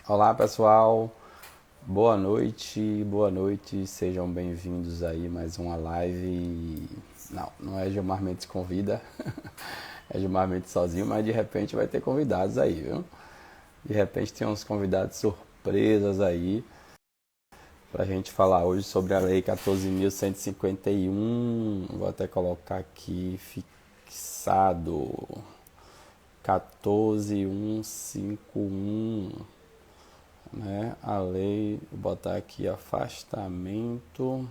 Olá pessoal, boa noite, sejam bem-vindos aí mais uma live. Não é Gilmar Mendes convida, é Gilmar Mendes sozinho, mas de repente vai ter convidados aí, viu? De repente tem uns convidados surpresas aí pra gente falar hoje sobre a Lei 14.151. Vou até colocar aqui fixado 14.151, né? A lei, vou botar aqui afastamento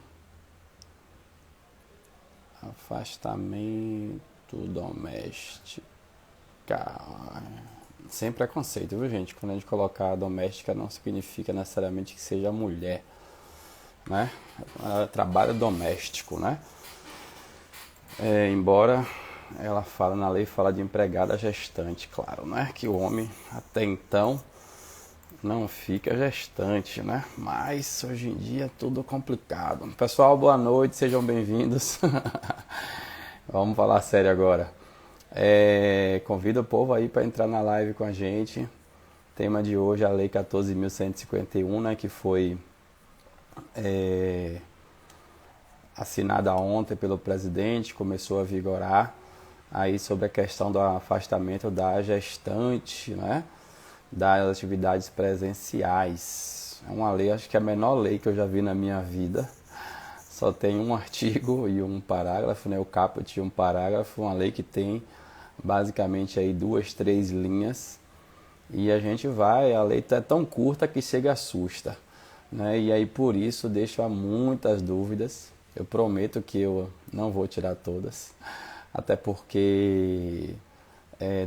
doméstico. Sem preconceito, viu, gente? Quando a gente colocar doméstica, não significa necessariamente que seja mulher, né? Trabalho doméstico, né? Embora ela fala na lei, fala de empregada gestante, claro, né? Que o homem até então não fica gestante, né? Mas hoje em dia é tudo complicado. Pessoal, boa noite, sejam bem-vindos. Vamos falar sério agora. Convido o povo aí para entrar na live com a gente. Tema de hoje é a Lei 14.151, né? Que foi assinada ontem pelo presidente, começou a vigorar aí sobre a questão do afastamento da gestante, né? Das atividades presenciais. É uma lei, acho que é a menor lei que eu já vi na minha vida. Só tem um artigo e um parágrafo, né? O caput e um parágrafo. Uma lei que tem basicamente aí duas, três linhas. E a gente vai, a lei é tão curta que chega assusta, né? E aí por isso deixa muitas dúvidas. Eu prometo que eu não vou tirar todas, até porque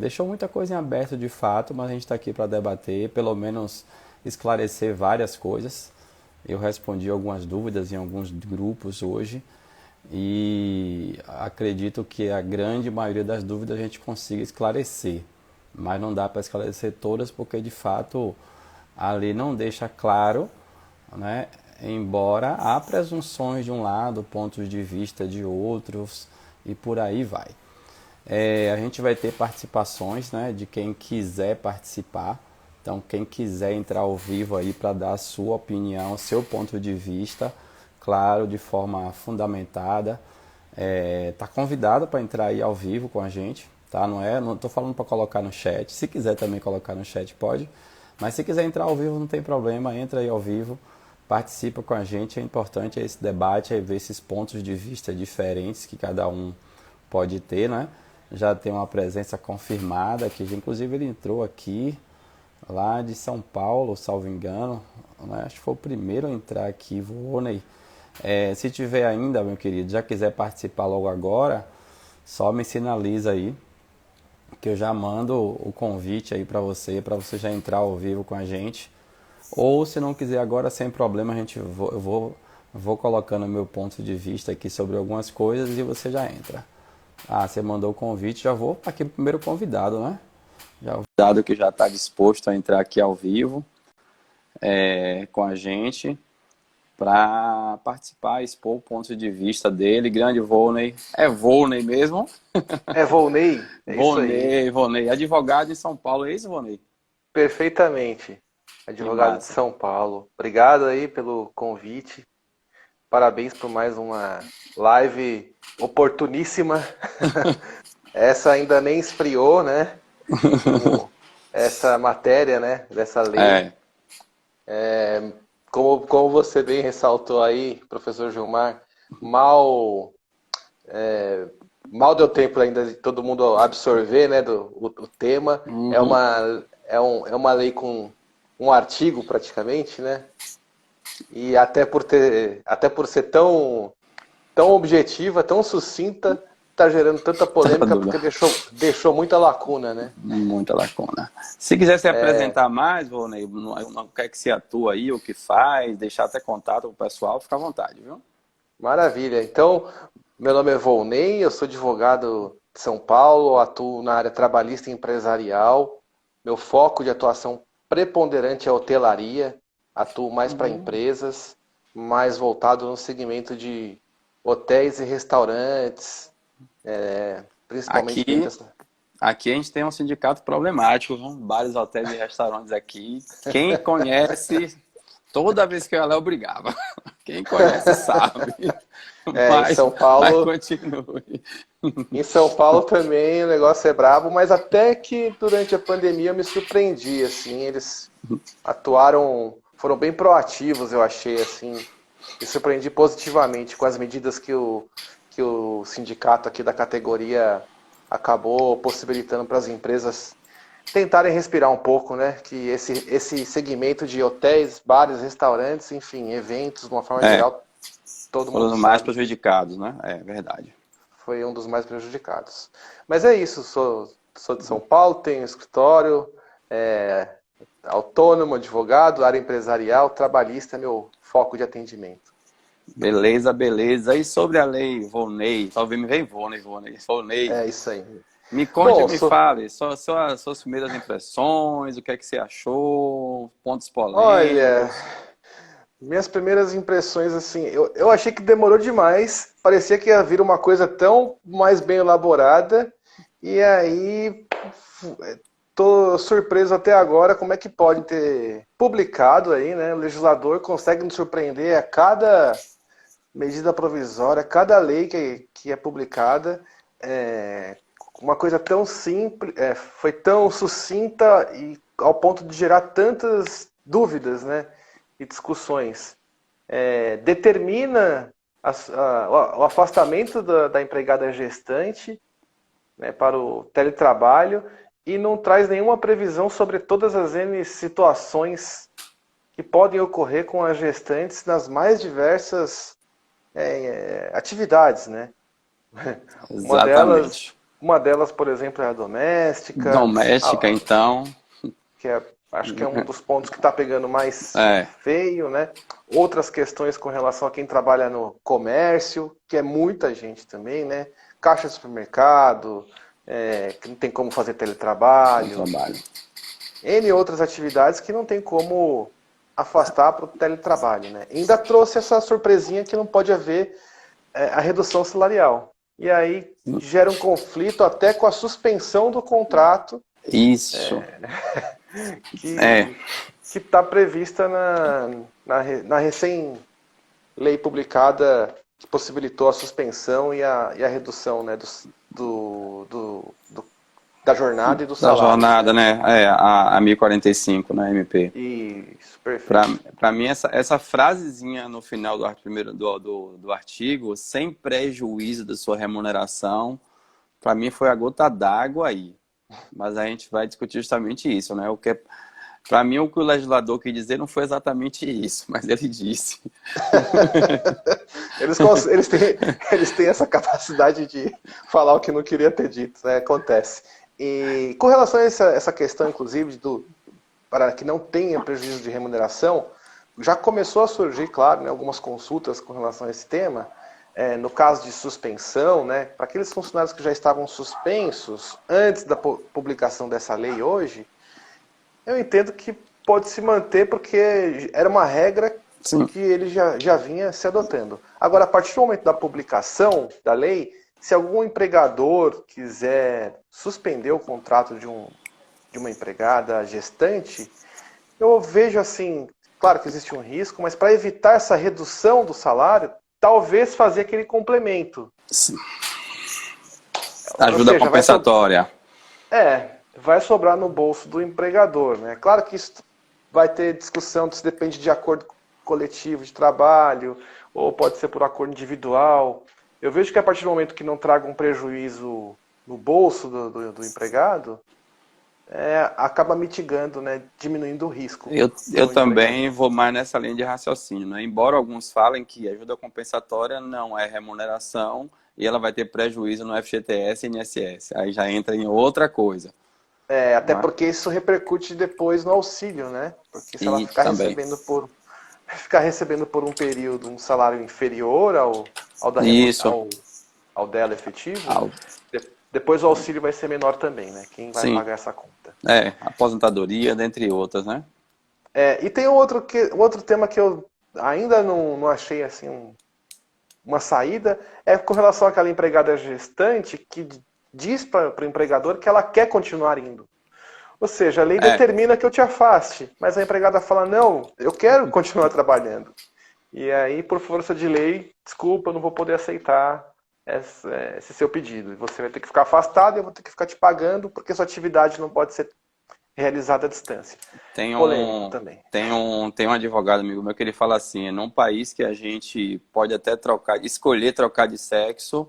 deixou muita coisa em aberto de fato, mas a gente está aqui para debater, pelo menos esclarecer várias coisas. Eu respondi algumas dúvidas em alguns grupos hoje e acredito que a grande maioria das dúvidas a gente consiga esclarecer, mas não dá para esclarecer todas porque de fato a lei não deixa claro, né? Embora há presunções de um lado, pontos de vista de outros e por aí vai. A gente vai ter participações, né, de quem quiser participar. Então, quem quiser entrar ao vivo aí para dar a sua opinião, seu ponto de vista, claro, de forma fundamentada, tá convidado para entrar aí ao vivo com a gente, tá? Não estou falando para colocar no chat. Se quiser também colocar no chat, pode. Mas se quiser entrar ao vivo, não tem problema, entra aí ao vivo, participa com a gente. É importante esse debate, ver esses pontos de vista diferentes que cada um pode ter, né? Já tem uma presença confirmada, que inclusive ele entrou aqui, lá de São Paulo, salvo engano, né? Acho que foi o primeiro a entrar aqui, Vônei. Se tiver ainda, meu querido, já quiser participar logo agora, só me sinaliza aí, que eu já mando o convite aí para você já entrar ao vivo com a gente. Ou se não quiser agora, sem problema, eu vou colocando meu ponto de vista aqui sobre algumas coisas e você já entra. Você mandou o convite, já vou aqui pro primeiro convidado, né? Já o convidado que já está disposto a entrar aqui ao vivo com a gente para participar, expor o ponto de vista dele. Grande Volney. É Volney mesmo? É, Volney, é isso aí. Volney. Advogado em São Paulo, é isso, Volney? Perfeitamente. Que Advogado de massa. São Paulo. Obrigado aí pelo convite. Parabéns por mais uma live oportuníssima. Essa ainda nem esfriou, né? Essa matéria, né? Dessa lei. É, Como você bem ressaltou aí, professor Gilmar, mal, mal deu tempo ainda de todo mundo absorver, né, o tema. uhum. É uma lei com um artigo praticamente, né? E até por ser tão objetiva, tão sucinta, tá gerando tanta Tanta polêmica dúvida. porque deixou muita lacuna, né? Muita lacuna. Se quiser se apresentar mais, Volney, não quer que se atua aí, o que faz, deixar até contato com o pessoal, fica à vontade, viu? Maravilha. Então, meu nome é Volney, eu sou advogado de São Paulo, atuo na área trabalhista e empresarial. Meu foco de atuação preponderante é hotelaria, atuo mais para empresas, mais voltado no segmento de hotéis e restaurantes, principalmente Aqui, dentro dessa. Aqui a gente tem um sindicato problemático, viu? Vários hotéis e restaurantes aqui. Quem conhece, toda vez que eu ia lá eu brigava. Quem conhece sabe. Em Mas, São mas Paulo, continue. em São Paulo também o negócio é brabo, mas até que durante a pandemia eu me surpreendi, assim, eles atuaram, foram bem proativos, eu achei, assim, me surpreendi positivamente com as medidas que o sindicato aqui da categoria acabou possibilitando para as empresas tentarem respirar um pouco, né? Que esse segmento de hotéis, bares, restaurantes, enfim, eventos, de uma forma É, geral, todo foram mundo os mais sabe que prejudicados, né? É verdade. foi um dos mais prejudicados. Mas é isso, sou de São Paulo, tenho escritório, é, autônomo, advogado, área empresarial, trabalhista é meu foco de atendimento. Beleza, beleza. E sobre a lei Volney, talvez me veio Volney. É isso aí. Me conte, Bom, me fale, só as suas primeiras impressões, o que é que você achou, pontos olha, polêmicos. minhas primeiras impressões, assim, eu achei que demorou demais, parecia que ia vir uma coisa tão mais bem elaborada, e aí tô surpreso até agora como é que pode ter publicado aí, né? O legislador consegue nos surpreender a cada medida provisória, cada lei que é publicada, é, uma coisa tão simples, foi tão sucinta e ao ponto de gerar tantas dúvidas, né? E discussões. Determina o afastamento da empregada gestante, né, para o teletrabalho e não traz nenhuma previsão sobre todas as N situações que podem ocorrer com as gestantes nas mais diversas atividades, né? Uma delas, Exatamente. uma delas, por exemplo, é a doméstica, Doméstica, então, que acho que é um dos pontos que está pegando mais é, feio, né? Outras questões com relação a quem trabalha no comércio, que é muita gente também, né? Caixa de supermercado, que não tem como fazer no teletrabalho, trabalho. N outras atividades que não tem como afastar para o teletrabalho, né? Ainda trouxe essa surpresinha que não pode haver a redução salarial. E aí gera um conflito até com a suspensão do contrato Isso, é, que está prevista na recém-lei publicada que possibilitou a suspensão e a redução, né, da jornada e dos da salários, jornada, né? né? A 1045, né, MP. Isso, Para perfeito. para mim, essa frasezinha no final primeiro do artigo, sem prejuízo da sua remuneração, para mim foi a gota d'água aí. Mas a gente vai discutir justamente isso, né? Para mim, o que o legislador quis dizer não foi exatamente isso, mas ele disse. Eles têm essa capacidade de falar o que não queria ter dito, né? Acontece. E com relação a essa questão, inclusive, para que não tenha prejuízo de remuneração, já começou a surgir, claro, né, algumas consultas com relação a esse tema. No caso de suspensão, né, para aqueles funcionários que já estavam suspensos antes da publicação dessa lei hoje, eu entendo que pode se manter porque era uma regra Sim, que ele já vinha se adotando. Agora, a partir do momento da publicação da lei, se algum empregador quiser suspender o contrato de uma empregada gestante, eu vejo assim, claro que existe um risco, mas para evitar essa redução do salário, talvez fazer aquele complemento. sim. Ou Ajuda seja, compensatória. vai sobrar no bolso do empregador, né? Claro que isso vai ter discussão se depende de acordo coletivo de trabalho, ou pode ser por acordo individual. Eu vejo que a partir do momento que não traga um prejuízo no bolso do empregado, acaba mitigando, né? Diminuindo o risco Eu para o também empregador. vou mais nessa linha de raciocínio, né? Embora alguns falem que ajuda compensatória não é remuneração e ela vai ter prejuízo no FGTS e INSS. Aí já entra em outra coisa. Até Mas, porque isso repercute depois no auxílio, né? Porque se ela e também. ficar recebendo por um período um salário inferior Isso. ao dela efetivo, Ah, depois o auxílio vai ser menor também, né? Quem vai sim. pagar essa conta? Aposentadoria, dentre outras, né? E tem um outro tema que eu ainda não achei assim uma saída, é com relação àquela empregada gestante que diz para o empregador que ela quer continuar indo. Ou seja, a lei determina que eu te afaste, mas a empregada fala, não, eu quero continuar trabalhando. E aí, por força de lei, desculpa, eu não vou poder aceitar esse seu pedido. Você vai ter que ficar afastado e eu vou ter que ficar te pagando porque sua atividade não pode ser realizada à distância. Polêmico também. Tem um advogado amigo meu que ele fala assim, num país que a gente pode até escolher trocar de sexo,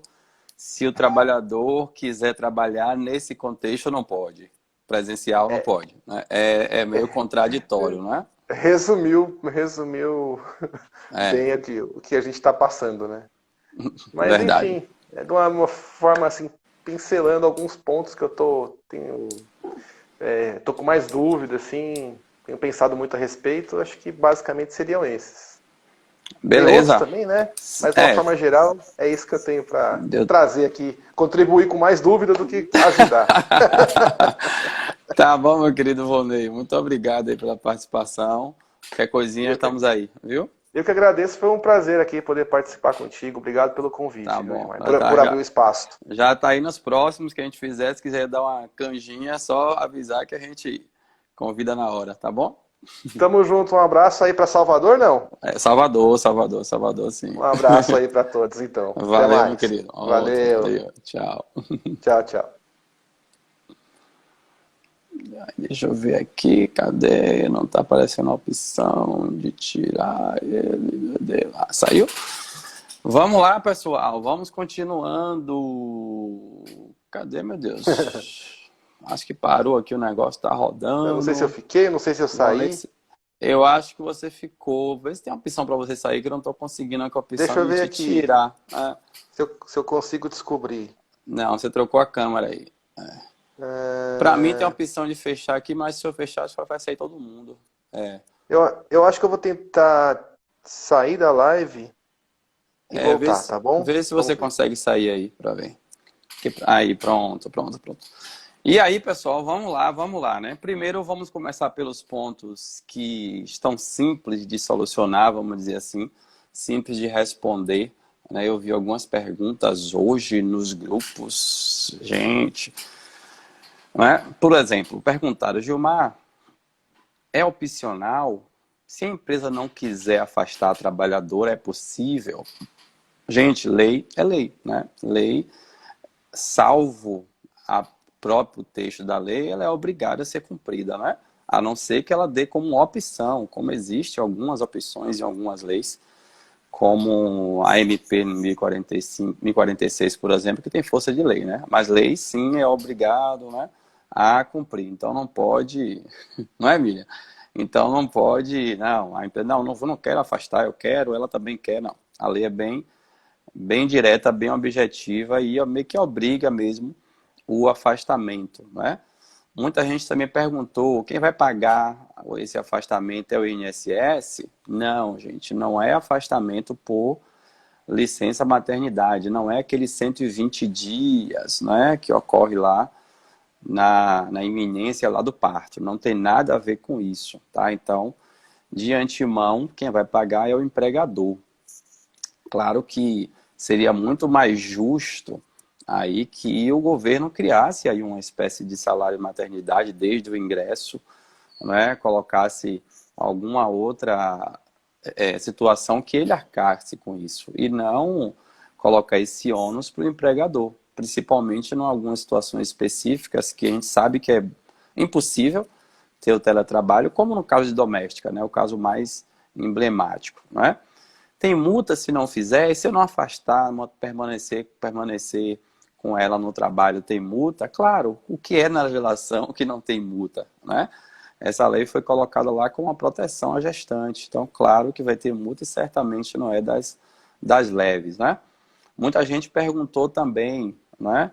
se o trabalhador quiser trabalhar nesse contexto, não pode. Presencial não pode. Né? É meio contraditório, não é? Resumiu bem o que a gente está passando, né? Mas, Verdade. enfim, é de uma forma assim, pincelando alguns pontos que eu tô com mais dúvida, assim, tenho pensado muito a respeito, acho que basicamente seriam esses. Beleza. Tem outros também, né? Mas de uma forma geral, é isso que eu tenho para trazer aqui, contribuir com mais dúvida do que ajudar. Tá bom, meu querido Volney, muito obrigado aí pela participação. Qualquer coisinha, estamos aí, viu? Eu que agradeço, foi um prazer aqui poder participar contigo. Obrigado pelo convite, tá bom. Por abrir o espaço. Já tá aí nos próximos que a gente fizer. Se quiser dar uma canjinha, é só avisar que a gente convida na hora, tá bom? Tamo junto, um abraço aí para Salvador, não? Salvador, sim. Um abraço aí para todos, então. Valeu, meu querido. Valeu. Tchau. Tchau. Deixa eu ver aqui, cadê? Não tá aparecendo a opção de tirar ele. Saiu? Vamos lá, pessoal. Vamos continuando. Cadê, meu Deus? Acho que parou aqui, o negócio tá rodando. Eu não sei se eu fiquei, não sei se eu saí. Eu acho que você ficou. Vê se tem uma opção para você sair, que eu não tô conseguindo aqui a opção. Deixa eu ver de te tirar. Se eu consigo descobrir. Não, você trocou a câmera aí. Para mim tem a opção de fechar aqui, mas se eu fechar, acho que vai sair todo mundo. Eu acho que eu vou tentar sair da live e voltar, tá bom? Vê se você consegue sair aí para ver. Aí, pronto. E aí, pessoal, vamos lá, né? Primeiro vamos começar pelos pontos que estão simples de solucionar, vamos dizer assim, simples de responder. Né? Eu vi algumas perguntas hoje nos grupos, gente. Né? Por exemplo, perguntaram, Gilmar, é opcional? Se a empresa não quiser afastar a trabalhadora, é possível? Gente, lei é lei, né? Lei, salvo a próprio texto da lei, ela é obrigada a ser cumprida, né? A não ser que ela dê como opção, como existe algumas opções em algumas leis, como a MP 1046, por exemplo, que tem força de lei, né? Mas lei, sim, é obrigado, né, a cumprir. Então não pode, não é, Miriam? Então não pode, a empresa, não quero afastar, eu quero, ela também quer, não. A lei é bem direta, bem objetiva e meio que obriga mesmo o afastamento, né? Muita gente também perguntou, quem vai pagar esse afastamento é o INSS? Não, gente, não é afastamento por licença maternidade, não é aqueles 120 dias, né, que ocorre lá na iminência lá do parto, não tem nada a ver com isso, tá? Então, de antemão, quem vai pagar é o empregador. Claro que seria muito mais justo aí que o governo criasse aí uma espécie de salário de maternidade desde o ingresso, né, colocasse alguma outra situação que ele arcasse com isso e não colocar esse ônus para o empregador, principalmente em algumas situações específicas que a gente sabe que é impossível ter o teletrabalho, como no caso de doméstica, né, o caso mais emblemático, né? Tem multa se não fizer, e se eu não afastar, permanecer com ela no trabalho, tem multa? Claro, o que é na legislação que não tem multa, né? Essa lei foi colocada lá com uma proteção à gestante, então claro que vai ter multa e certamente não é das leves, né? Muita gente perguntou também, né?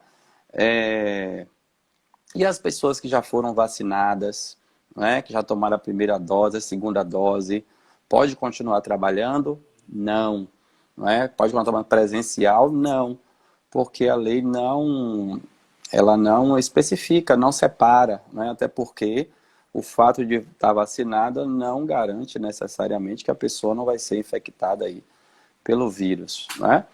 E as pessoas que já foram vacinadas, né? Que já tomaram a primeira dose, a segunda dose, pode continuar trabalhando? Não. Pode continuar trabalhando presencial? Não. Porque a lei ela não especifica, não separa, né? Até porque o fato de estar vacinada não garante necessariamente que a pessoa não vai ser infectada aí pelo vírus, né?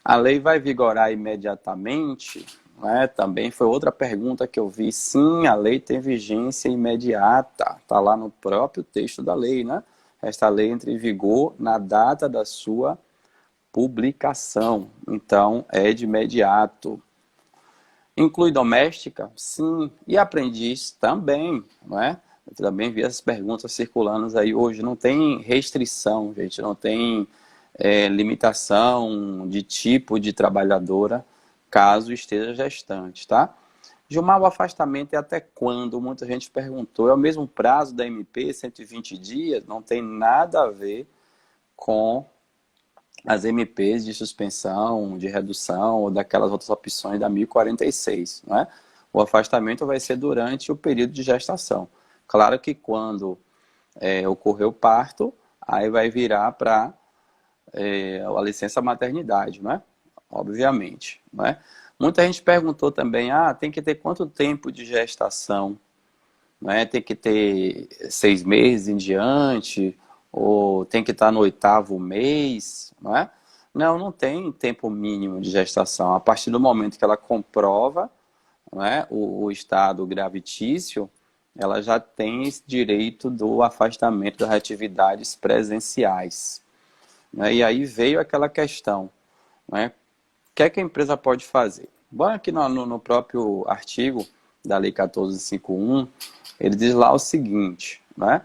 A lei vai vigorar imediatamente? né? Também foi outra pergunta que eu vi. Sim, a lei tem vigência imediata. Está lá no próprio texto da lei, né? Esta lei entra em vigor na data da sua publicação. Então, é de imediato. Inclui doméstica? Sim. E aprendiz? Também, não é? Eu também vi essas perguntas circulando aí hoje. Não tem restrição, gente. Não tem limitação de tipo de trabalhadora, caso esteja gestante, tá? Gilmar, o afastamento é até quando? Muita gente perguntou. É o mesmo prazo da MP, 120 dias? Não tem nada a ver com as MPs de suspensão, de redução ou daquelas outras opções da 1046, não é? O afastamento vai ser durante o período de gestação. Claro que quando ocorrer o parto, aí vai virar para a licença maternidade, não é? Obviamente, não é? Muita gente perguntou também, tem que ter quanto tempo de gestação? Não é? Tem que ter 6 meses em diante, ou tem que estar no 8º mês, não é? Não, não tem tempo mínimo de gestação. A partir do momento que ela comprova, não é, o estado gravitício, ela já tem esse direito do afastamento das atividades presenciais. Né? E aí veio aquela questão, né? O que é que a empresa pode fazer? Bom, aqui no próprio artigo da Lei 1451, ele diz lá o seguinte, né?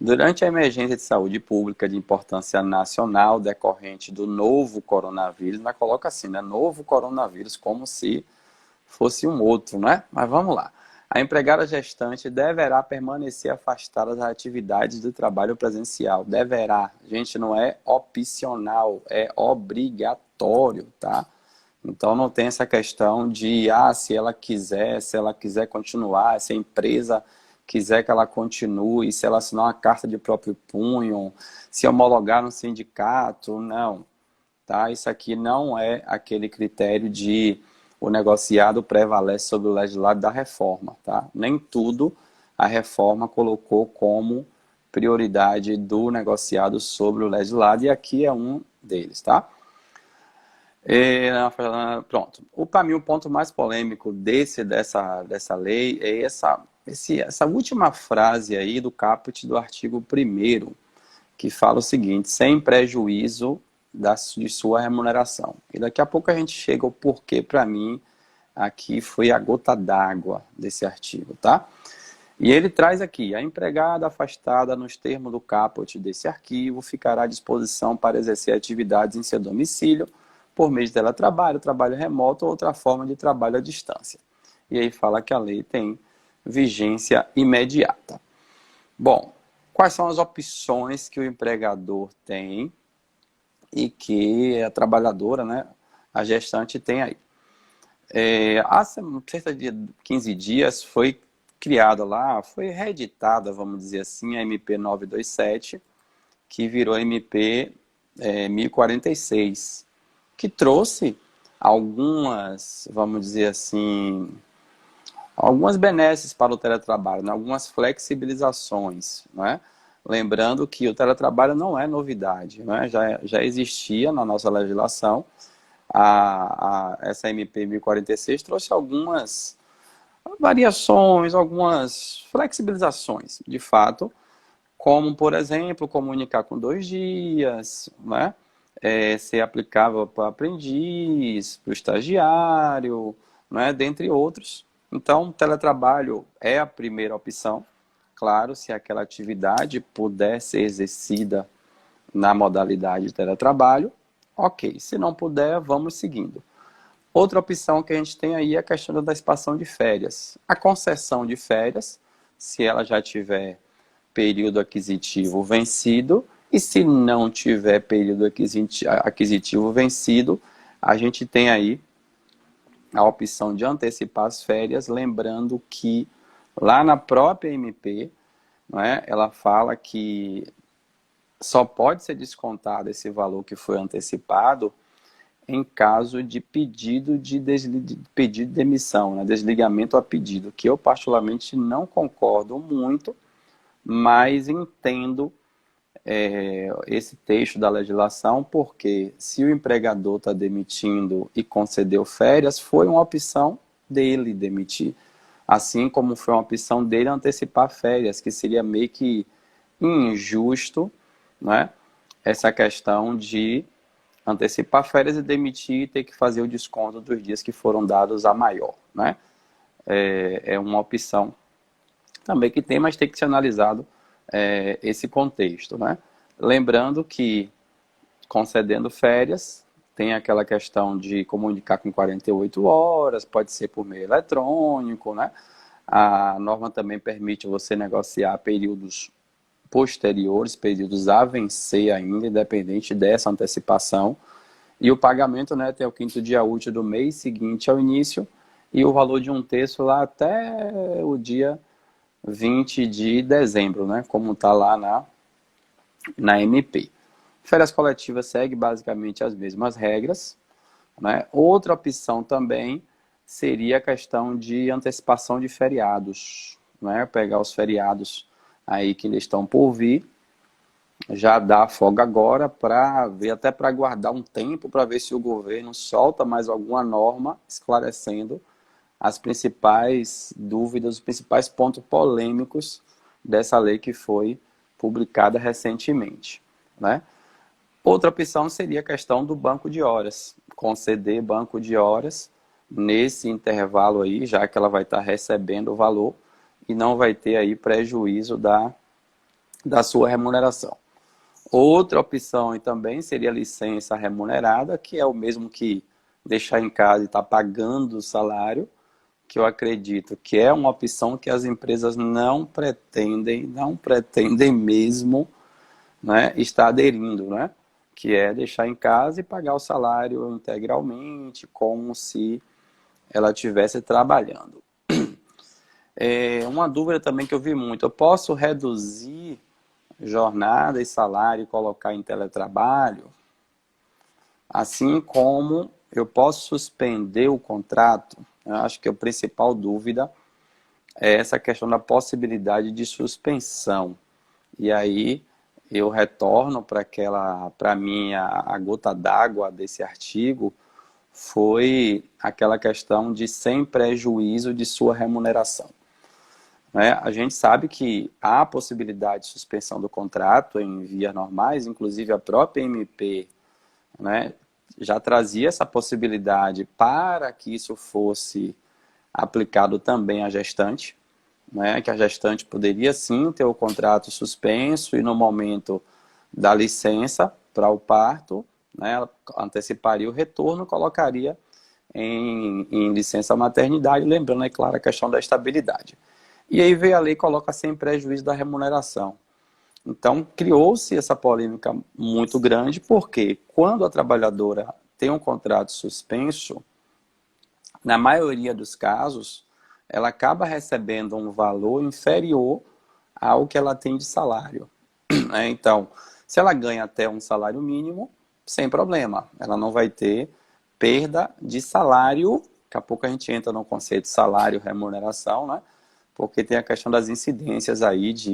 Durante a emergência de saúde pública de importância nacional decorrente do novo coronavírus, mas coloca assim, né? Novo coronavírus, como se fosse um outro, né? Mas vamos lá. A empregada gestante deverá permanecer afastada das atividades do trabalho presencial. Deverá. Gente, não é opcional, é obrigatório, tá? Então não tem essa questão de, se ela quiser continuar, se a empresa quiser que ela continue, se ela assinar uma carta de próprio punho, se homologar no sindicato, não. Tá? Isso aqui não é aquele critério de o negociado prevalece sobre o legislado da reforma. Tá? Nem tudo a reforma colocou como prioridade do negociado sobre o legislado, e aqui é um deles. Tá? Pronto. Para mim, o ponto mais polêmico dessa lei é essa última frase aí do caput do artigo 1º, que fala o seguinte: sem prejuízo de sua remuneração. E daqui a pouco a gente chega ao porquê, para mim, aqui foi a gota d'água desse artigo, tá? E ele traz aqui: a empregada afastada nos termos do caput desse arquivo ficará à disposição para exercer atividades em seu domicílio por meio de teletrabalho, trabalho remoto ou outra forma de trabalho à distância. E aí fala que a lei tem vigência imediata. Bom, quais são as opções que o empregador tem e que a trabalhadora, né, a gestante tem aí? Há cerca de 15 dias foi criada lá, foi reeditada, vamos dizer assim, a MP 927, que virou MP 1046, que trouxe algumas, vamos dizer assim, algumas benesses para o teletrabalho, né? Algumas flexibilizações, não é? Lembrando que o teletrabalho não é novidade, não é? Já existia na nossa legislação. Essa MP 1046 trouxe algumas variações, algumas flexibilizações, de fato, como, por exemplo, comunicar com 2 dias, né? Ser aplicável para o aprendiz, para o estagiário, né? Dentre outros. Então, teletrabalho é a primeira opção. Claro, se aquela atividade puder ser exercida na modalidade de teletrabalho, ok. Se não puder, vamos seguindo. Outra opção que a gente tem aí é a questão da antecipação de férias. A concessão de férias, se ela já tiver período aquisitivo vencido, e se não tiver período aquisitivo vencido, a gente tem aí a opção de antecipar as férias, lembrando que lá na própria MP, não é, ela fala que só pode ser descontado esse valor que foi antecipado em caso de pedido de demissão, né, desligamento a pedido, que eu particularmente não concordo muito, mas entendo esse texto da legislação, porque se o empregador está demitindo e concedeu férias, foi uma opção dele demitir. Assim como foi uma opção dele antecipar férias, que seria meio que injusto, né? Essa questão de antecipar férias e demitir e ter que fazer o desconto dos dias que foram dados a maior, né? É uma opção também que tem, mas tem que ser analisado esse contexto, né? Lembrando que, concedendo férias, tem aquela questão de comunicar com 48 horas, pode ser por meio eletrônico, né? A norma também permite você negociar períodos posteriores, períodos a vencer ainda, independente dessa antecipação. E o pagamento, né, tem o 5º dia útil do mês seguinte ao início e o valor de 1/3 lá até o dia 20 de dezembro, né, como está lá na MP. Férias coletivas segue basicamente as mesmas regras, né? Outra opção também seria a questão de antecipação de feriados, né? Pegar os feriados aí que eles estão por vir, já dá folga agora para ver, até para guardar um tempo para ver se o governo solta mais alguma norma esclarecendo as principais dúvidas, os principais pontos polêmicos dessa lei que foi publicada recentemente, né? Outra opção seria a questão do banco de horas, conceder banco de horas nesse intervalo aí, já que ela vai estar recebendo o valor e não vai ter aí prejuízo da sua remuneração. Outra opção e também seria a licença remunerada, que é o mesmo que deixar em casa e estar pagando o salário, que eu acredito que é uma opção que as empresas não pretendem mesmo, né, estar aderindo, né? Que é deixar em casa e pagar o salário integralmente, como se ela estivesse trabalhando. Uma dúvida também que eu vi muito, eu posso reduzir jornada e salário e colocar em teletrabalho? Assim como eu posso suspender o contrato? Eu acho que a principal dúvida é essa questão da possibilidade de suspensão. E aí eu retorno para mim, a gota d'água desse artigo foi aquela questão de sem prejuízo de sua remuneração. Né? A gente sabe que há possibilidade de suspensão do contrato em vias normais, inclusive a própria MP, né, já trazia essa possibilidade para que isso fosse aplicado também à gestante, né, que a gestante poderia sim ter o contrato suspenso e no momento da licença para o parto, né, ela anteciparia o retorno, colocaria em licença maternidade, lembrando, é claro, a questão da estabilidade. E aí veio a lei e coloca sem prejuízo da remuneração. Então, criou-se essa polêmica muito grande, porque quando a trabalhadora tem um contrato suspenso, na maioria dos casos, ela acaba recebendo um valor inferior ao que ela tem de salário. Então, se ela ganha até um salário mínimo, sem problema, ela não vai ter perda de salário. Daqui a pouco a gente entra no conceito de salário, remuneração, né? Porque tem a questão das incidências aí de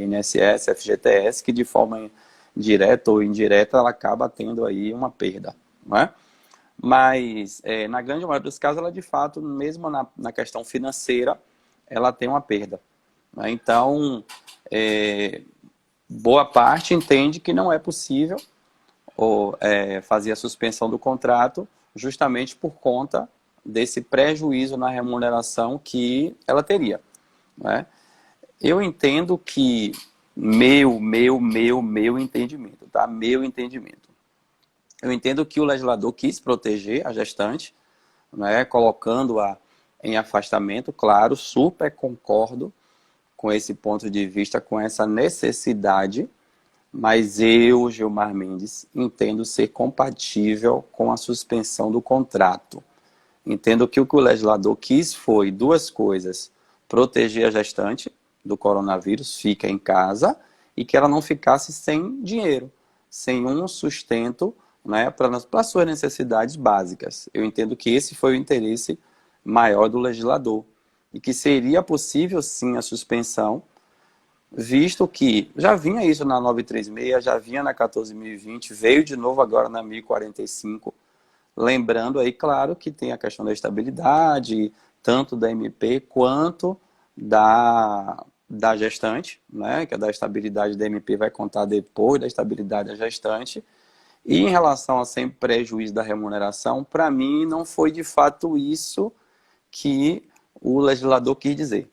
INSS, FGTS, que de forma direta ou indireta ela acaba tendo aí uma perda, não é? Mas na grande maioria dos casos ela de fato, mesmo na questão financeira, ela tem uma perda, né? Então, boa parte entende que não é possível fazer a suspensão do contrato justamente por conta desse prejuízo na remuneração que ela teria, né? Eu entendo que meu entendimento, tá? Meu entendimento. Eu entendo que o legislador quis proteger a gestante, né? Colocando-a em afastamento, claro, super concordo com esse ponto de vista, com essa necessidade, mas eu, Gilmar Mendes, entendo ser compatível com a suspensão do contrato. Entendo que o legislador quis foi duas coisas: proteger a gestante do coronavírus, fica em casa, e que ela não ficasse sem dinheiro, sem um sustento, né, para suas necessidades básicas. Eu entendo que esse foi o interesse maior do legislador, e que seria possível sim a suspensão, visto que já vinha isso na 936, já vinha na 14.020, veio de novo agora na 1045, lembrando aí, claro, que tem a questão da estabilidade, tanto da MP quanto da gestante, né? Que a da estabilidade da MP vai contar depois da estabilidade da gestante. E em relação a sem prejuízo da remuneração, para mim não foi de fato isso que o legislador quis dizer.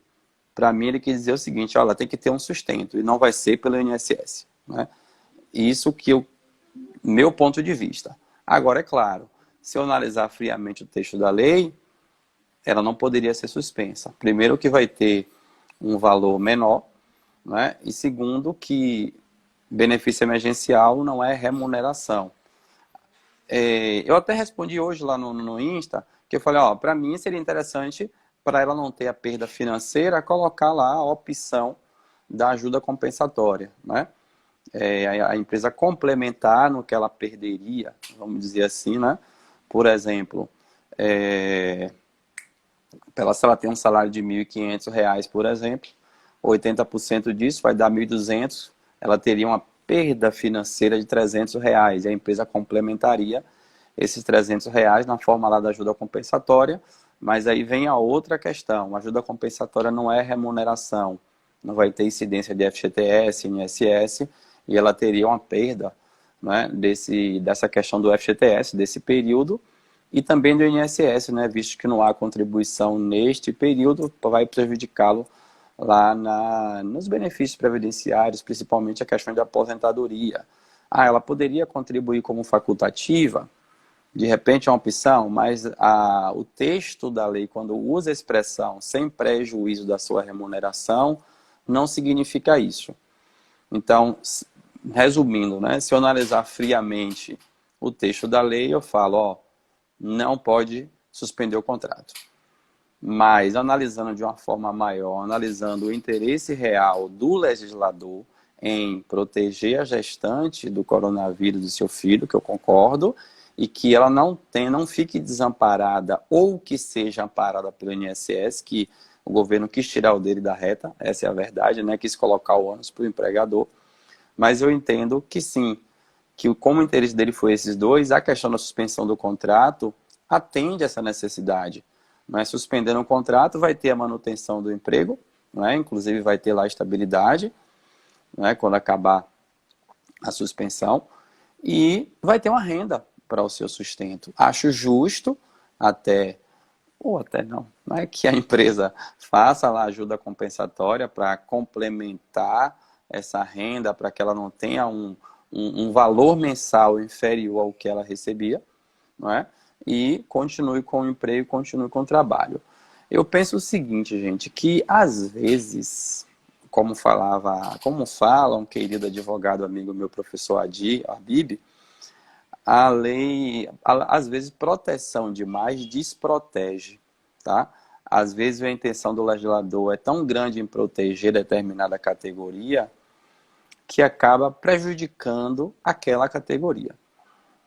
Para mim ele quis dizer o seguinte, olha, tem que ter um sustento e não vai ser pelo INSS, né? Isso que eu, meu ponto de vista. Agora, é claro, se eu analisar friamente o texto da lei, ela não poderia ser suspensa. Primeiro que vai ter um valor menor, né? E segundo que benefício emergencial não é remuneração. Eu até respondi hoje lá no Insta, que eu falei, ó, para mim seria interessante, para ela não ter a perda financeira, colocar lá a opção da ajuda compensatória, né? A empresa complementar no que ela perderia, vamos dizer assim, né? Por exemplo, se ela tem um salário de R$ 1.500, por exemplo, 80% disso vai dar 1.200, ela teria uma perda financeira de R$ 300, e a empresa complementaria esses R$ 300 na forma lá da ajuda compensatória, mas aí vem a outra questão, a ajuda compensatória não é remuneração, não vai ter incidência de FGTS, INSS, e ela teria uma perda, né, dessa questão do FGTS, desse período, e também do INSS, né, visto que não há contribuição neste período, vai prejudicá-lo lá nos benefícios previdenciários, principalmente a questão de aposentadoria. Ela poderia contribuir como facultativa, de repente é uma opção, mas o texto da lei, quando usa a expressão sem prejuízo da sua remuneração, não significa isso. Então, resumindo, né, se eu analisar friamente o texto da lei, eu falo, ó, não pode suspender o contrato. Mas, analisando de uma forma maior, analisando o interesse real do legislador em proteger a gestante do coronavírus do seu filho, que eu concordo, e que ela não fique desamparada ou que seja amparada pelo INSS, que o governo quis tirar o dele da reta, essa é a verdade, né? Quis colocar o ônus para o empregador. Mas eu entendo que sim, que como o interesse dele foi esses dois, a questão da suspensão do contrato atende essa necessidade. Mas suspendendo o contrato vai ter a manutenção do emprego, né? Inclusive vai ter lá a estabilidade, né? Quando acabar a suspensão, e vai ter uma renda para o seu sustento. Acho justo ou até não é que a empresa faça lá ajuda compensatória para complementar essa renda, para que ela não tenha um valor mensal inferior ao que ela recebia, não é? E continue com o emprego, continue com o trabalho. Eu penso o seguinte, gente, que às vezes, como fala um querido advogado amigo meu, professor Habib, a lei, às vezes, proteção demais desprotege, tá? Às vezes a intenção do legislador é tão grande em proteger determinada categoria que acaba prejudicando aquela categoria,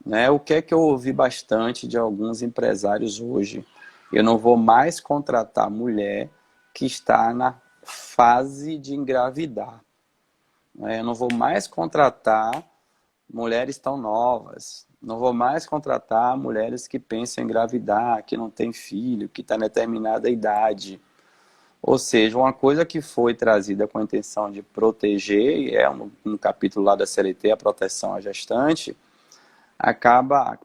né? O que é que eu ouvi bastante de alguns empresários hoje? Eu não vou mais contratar mulher que está na fase de engravidar, né? Eu não vou mais contratar mulheres tão novas, não vou mais contratar mulheres que pensam em engravidar, que não têm filho, que está em determinada idade. Ou seja, uma coisa que foi trazida com a intenção de proteger, e é um capítulo lá da CLT, a proteção à gestante, a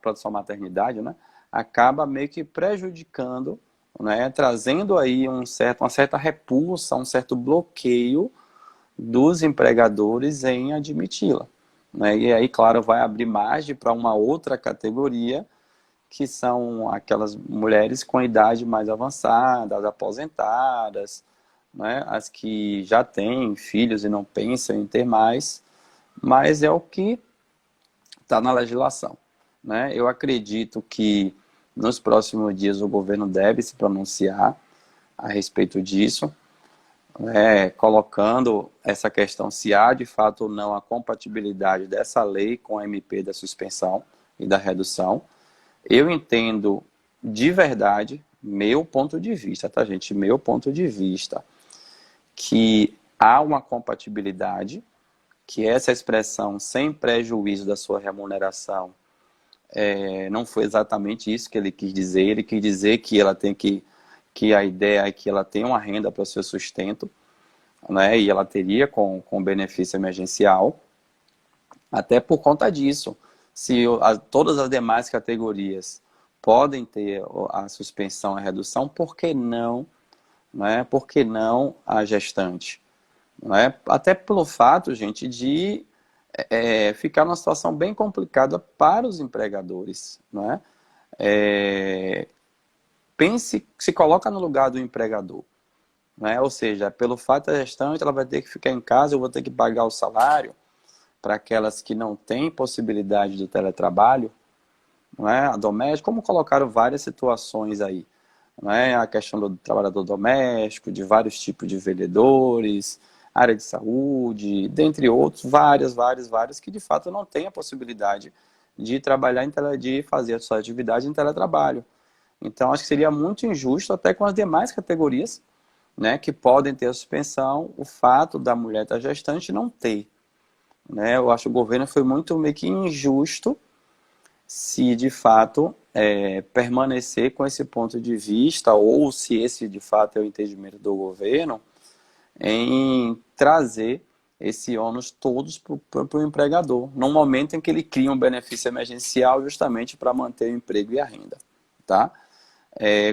proteção à maternidade, né? Acaba meio que prejudicando, né? Trazendo aí uma certa repulsa, um certo bloqueio dos empregadores em admiti-la, né? E aí, claro, vai abrir margem para uma outra categoria, que são aquelas mulheres com idade mais avançada, as aposentadas, né? As que já têm filhos e não pensam em ter mais, mas é o que está na legislação, né? Eu acredito que nos próximos dias o governo deve se pronunciar a respeito disso, colocando essa questão se há de fato ou não a compatibilidade dessa lei com a MP da suspensão e da redução. Eu entendo de verdade, meu ponto de vista, tá, gente? Meu ponto de vista, que há uma compatibilidade, que essa expressão sem prejuízo da sua remuneração não foi exatamente isso que ele quis dizer. Ele quis dizer que ela tem que a ideia é que ela tenha uma renda para o seu sustento, né? E ela teria com benefício emergencial, até por conta disso. Se todas as demais categorias podem ter a suspensão e a redução, por que não, né? Por que não a gestante? Né? Até pelo fato, gente, de ficar numa situação bem complicada para os empregadores. Né? Pense, se coloca no lugar do empregador. Né? Ou seja, pelo fato da gestante, ela vai ter que ficar em casa, eu vou ter que pagar o salário para aquelas que não têm possibilidade do teletrabalho, não é? A doméstica, como colocaram várias situações aí. Não é? A questão do trabalhador doméstico, de vários tipos de vendedores, área de saúde, dentre outros, várias, que de fato não têm a possibilidade de trabalhar, de fazer a sua atividade em teletrabalho. Então, acho que seria muito injusto, até com as demais categorias, né, que podem ter a suspensão, o fato da mulher estar gestante não ter. Né? Eu acho que o governo foi muito meio que injusto se, de fato, permanecer com esse ponto de vista, ou se esse, de fato, é o entendimento do governo, em trazer esse ônus todos para o empregador, num momento em que ele cria um benefício emergencial justamente para manter o emprego e a renda. Tá?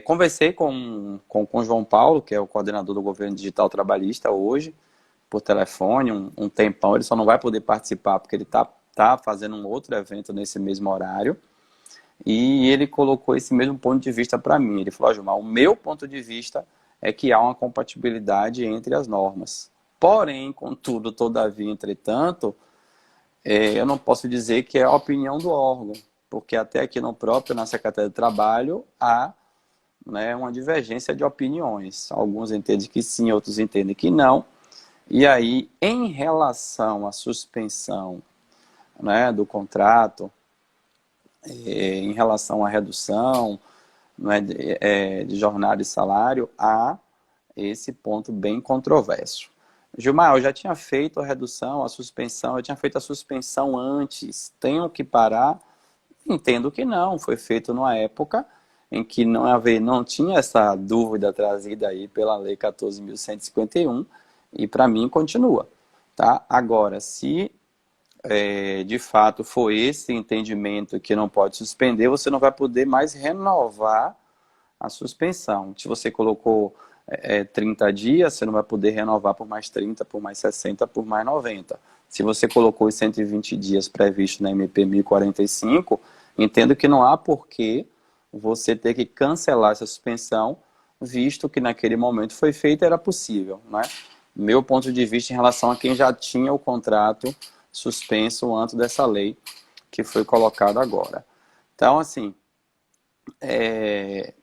Conversei com o João Paulo, que é o coordenador do governo digital trabalhista hoje, por telefone, um tempão. Ele só não vai poder participar porque ele tá fazendo um outro evento nesse mesmo horário, e ele colocou esse mesmo ponto de vista para mim. Ele falou: Gilmar, o meu ponto de vista é que há uma compatibilidade entre as normas. Porém, contudo, todavia, entretanto, eu não posso dizer que é a opinião do órgão, porque até aqui na Secretaria de Trabalho, há, né, uma divergência de opiniões. Alguns entendem que sim, outros entendem que não. E aí, em relação à suspensão, né, do contrato, em relação à redução, né, de jornada e salário, há esse ponto bem controverso. Gilmar, eu já tinha feito a redução, a suspensão, eu tinha feito a suspensão antes, tenho que parar? Entendo que não, foi feito numa época em que não tinha essa dúvida trazida aí pela Lei 14.151, e para mim continua. Tá? Agora, se de fato for esse entendimento que não pode suspender, você não vai poder mais renovar a suspensão. Se você colocou 30 dias, você não vai poder renovar por mais 30, por mais 60, por mais 90. Se você colocou os 120 dias previstos na MP 1045, entendo que não há porquê você ter que cancelar essa suspensão, visto que naquele momento foi feito e era possível. Né? Meu ponto de vista em relação a quem já tinha o contrato suspenso antes dessa lei que foi colocada agora. Então, assim,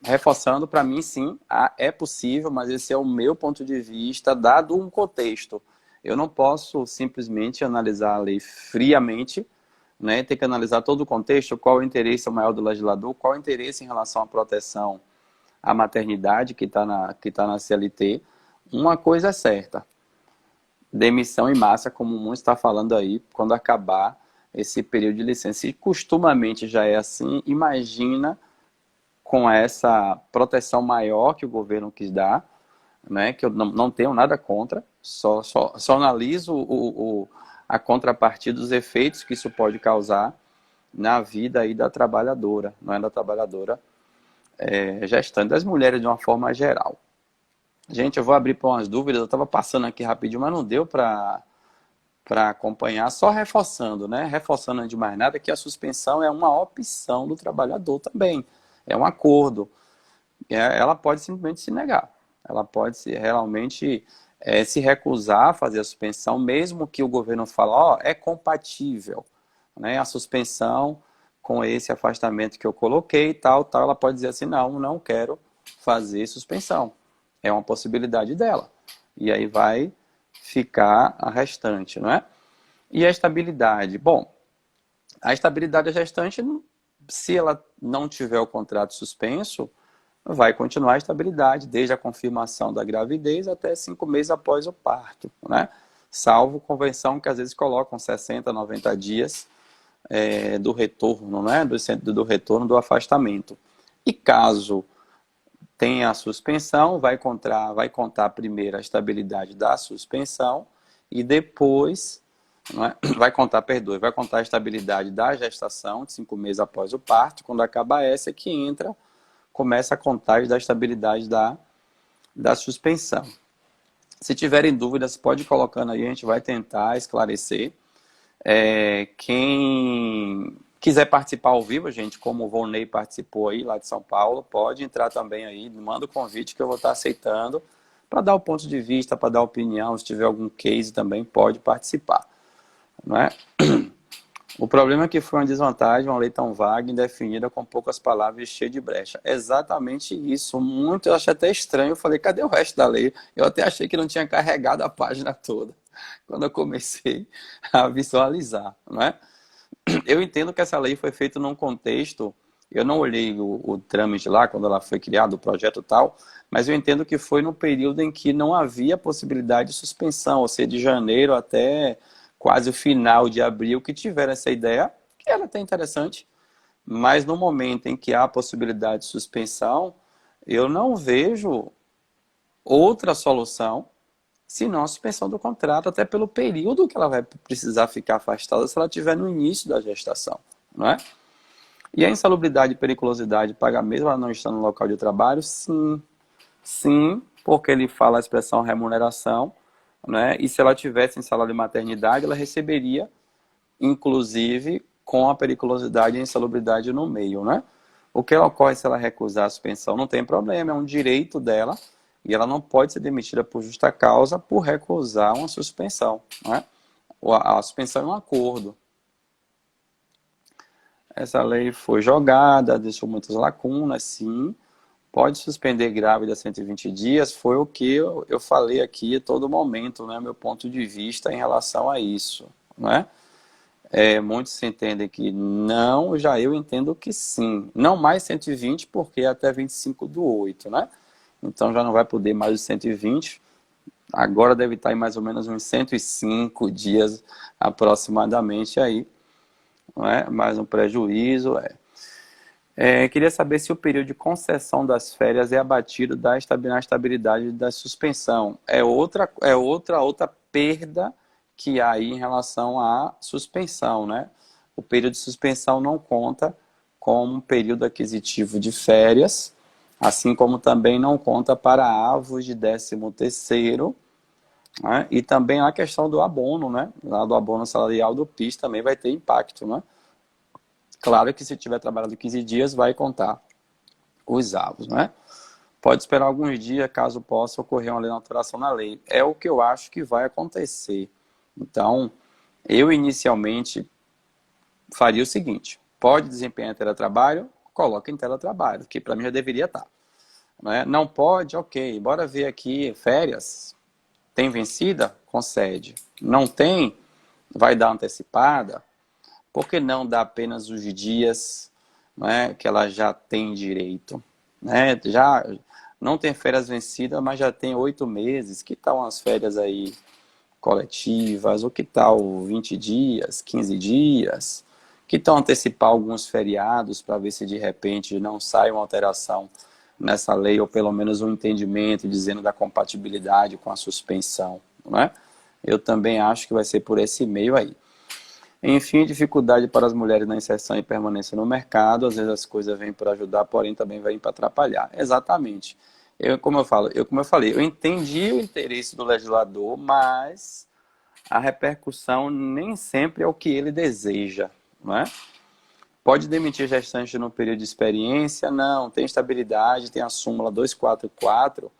reforçando, para mim, sim, é possível, mas esse é o meu ponto de vista, dado um contexto. Eu não posso simplesmente analisar a lei friamente, né? Tem que analisar todo o contexto, qual o interesse maior do legislador, qual o interesse em relação à proteção à maternidade que está na CLT. Uma coisa é certa: demissão em massa, como muitos está falando aí, quando acabar esse período de licença. E costumamente já é assim, imagina com essa proteção maior que o governo quis dar, né, que eu não tenho nada contra, só analiso a contrapartida dos efeitos que isso pode causar na vida aí da trabalhadora, não é da trabalhadora gestante, das mulheres de uma forma geral. Gente, eu vou abrir para umas dúvidas, eu estava passando aqui rapidinho, mas não deu para acompanhar, só reforçando, né? Reforçando antes de mais nada que a suspensão é uma opção do trabalhador também, é um acordo. Ela pode simplesmente se negar, ela pode realmente se recusar a fazer a suspensão, mesmo que o governo fale, é compatível, né? A suspensão com esse afastamento que eu coloquei, tal, ela pode dizer assim: não quero fazer suspensão. É uma possibilidade dela. E aí vai ficar a restante, não é? E a estabilidade? Bom, a estabilidade da gestante, se ela não tiver o contrato suspenso, vai continuar a estabilidade, desde a confirmação da gravidez até 5 meses após o parto, né? Salvo convenção que às vezes colocam 60, 90 dias do retorno, né? Do retorno do afastamento. E caso tenha a suspensão, vai contar primeiro a estabilidade da suspensão e depois vai contar a estabilidade da gestação, de 5 meses após o parto. Quando acaba essa, é que começa a contagem da estabilidade da suspensão. Se tiverem dúvidas, pode ir colocando aí, a gente vai tentar esclarecer. Quem quiser participar ao vivo, gente, como o Volney participou aí lá de São Paulo, pode entrar também aí, manda o convite que eu vou estar aceitando para dar o ponto de vista, para dar opinião, se tiver algum case também pode participar. Não é? O problema é que foi uma desvantagem, uma lei tão vaga, indefinida, com poucas palavras e cheia de brecha. Exatamente isso. Eu achei até estranho. Eu falei, cadê o resto da lei? Eu até achei que não tinha carregado a página toda, quando eu comecei a visualizar, não é? Eu entendo que essa lei foi feita num contexto, eu não olhei o trâmite lá, quando ela foi criada, o projeto tal, mas eu entendo que foi num período em que não havia possibilidade de suspensão, ou seja, de janeiro até quase o final de abril, que tiveram essa ideia, que era até interessante, mas no momento em que há a possibilidade de suspensão, eu não vejo outra solução senão a suspensão do contrato, até pelo período que ela vai precisar ficar afastada se ela estiver no início da gestação, não é? E a insalubridade e periculosidade paga mesmo ela não está no local de trabalho? Sim, sim, porque ele fala a expressão remuneração, né? E se ela tivesse em salário de maternidade, ela receberia, inclusive, com a periculosidade e a insalubridade no meio, né? O que ocorre se ela recusar a suspensão? Não tem problema, é um direito dela e ela não pode ser demitida por justa causa por recusar uma suspensão, né? A suspensão é um acordo. Essa lei foi jogada, deixou muitas lacunas, sim. Pode suspender grávida 120 dias, foi o que eu falei aqui a todo momento, né? Meu ponto de vista em relação a isso, né? Muitos entendem que não, já eu entendo que sim. Não mais 120, porque até 25/8, né? Então já não vai poder mais os 120. Agora deve estar em mais ou menos uns 105 dias aproximadamente aí, não é? Mais um prejuízo, queria saber se o período de concessão das férias é abatido na estabilidade da suspensão. É outra perda que há aí em relação à suspensão, né? O período de suspensão não conta como um período aquisitivo de férias, assim como também não conta para avos de 13º, né? E também a questão do abono, né? Lá do abono salarial do PIS também vai ter impacto, né? Claro que se tiver trabalhado 15 dias, vai contar os avos, né? Pode esperar alguns dias, caso possa ocorrer uma alteração na lei. É o que eu acho que vai acontecer. Então, eu inicialmente faria o seguinte: pode desempenhar teletrabalho? Coloque em teletrabalho, que para mim já deveria estar. Não pode? Ok, bora ver aqui, férias. Tem vencida? Concede. Não tem? Vai dar antecipada? Por que não dar apenas os dias, né, que ela já tem direito? Né? Já não tem férias vencidas, mas já tem 8 meses. Que tal umas férias aí coletivas? Ou que tal 20 dias, 15 dias? Que tal antecipar alguns feriados para ver se de repente não sai uma alteração nessa lei, ou pelo menos um entendimento dizendo da compatibilidade com a suspensão, né? Eu também acho que vai ser por esse meio aí. Enfim, dificuldade para as mulheres na inserção e permanência no mercado. Às vezes as coisas vêm para ajudar, porém também vêm para atrapalhar. Exatamente. Como eu falei, eu entendi o interesse do legislador, mas a repercussão nem sempre é o que ele deseja, não é? Pode demitir gestante no período de experiência? Não, tem estabilidade, tem a súmula 244,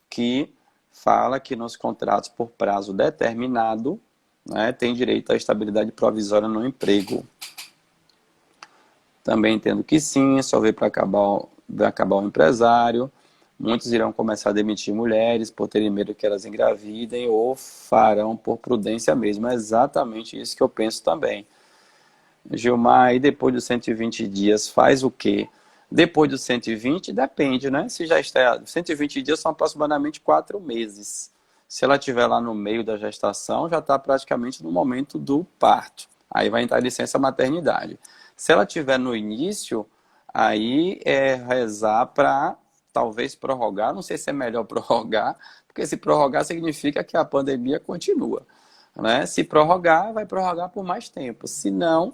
que fala que nos contratos por prazo determinado, né, tem direito à estabilidade provisória no emprego. Também entendo que sim, só veio para acabar o empresário. Muitos irão começar a demitir mulheres por terem medo que elas engravidem ou farão por prudência mesmo. É exatamente isso que eu penso também. Gilmar, e depois dos 120 dias, faz o quê? Depois dos 120, depende, né? Se já está 120 dias são aproximadamente 4 meses. Se ela estiver lá no meio da gestação, já está praticamente no momento do parto. Aí vai entrar a licença maternidade. Se ela estiver no início, aí é rezar para talvez prorrogar. Não sei se é melhor prorrogar, porque se prorrogar significa que a pandemia continua, né? Se prorrogar, vai prorrogar por mais tempo. Se não,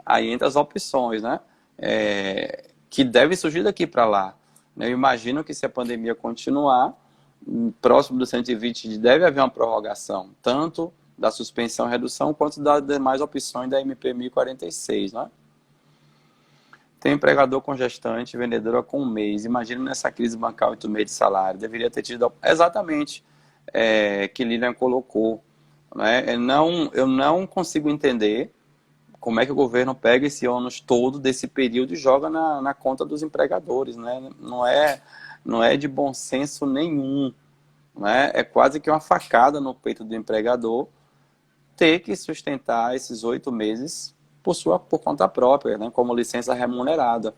aí entra as opções, né? Que deve surgir daqui para lá. Eu imagino que se a pandemia continuar, próximo dos 120 deve haver uma prorrogação, tanto da suspensão e redução, quanto das demais opções da MP 1046, né? Tem empregador com gestante, vendedora com 1 mês. Imagina nessa crise bancar 8 meses de salário. Deveria ter tido exatamente que Lilian colocou. Né? Eu não consigo entender como é que o governo pega esse ônus todo desse período e joga na conta dos empregadores. Né? Não é de bom senso nenhum. Né? É quase que uma facada no peito do empregador ter que sustentar esses 8 meses por conta própria, né? Como licença remunerada.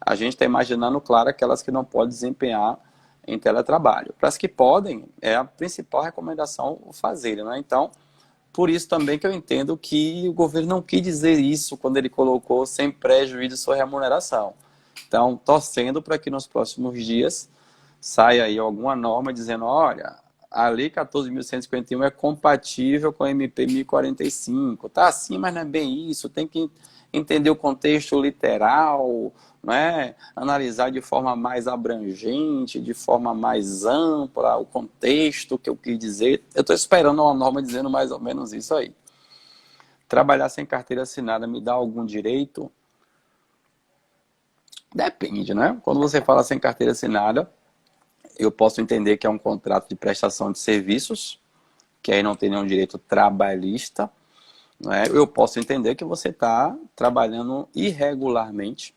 A gente está imaginando, claro, aquelas que não podem desempenhar em teletrabalho. Para as que podem, é a principal recomendação fazer. Né? Então, por isso também que eu entendo que o governo não quis dizer isso quando ele colocou sem prejuízo de sua remuneração. Então, torcendo para que nos próximos dias saia aí alguma norma dizendo, olha, a Lei 14.151 é compatível com a MP 1045. Tá assim, mas não é bem isso. Tem que entender o contexto literal, né? Analisar de forma mais abrangente, de forma mais ampla, o contexto que eu quis dizer. Eu estou esperando uma norma dizendo mais ou menos isso aí. Trabalhar sem carteira assinada me dá algum direito? Depende, né? Quando você fala sem carteira assinada, eu posso entender que é um contrato de prestação de serviços, que aí não tem nenhum direito trabalhista. Né? Eu posso entender que você está trabalhando irregularmente,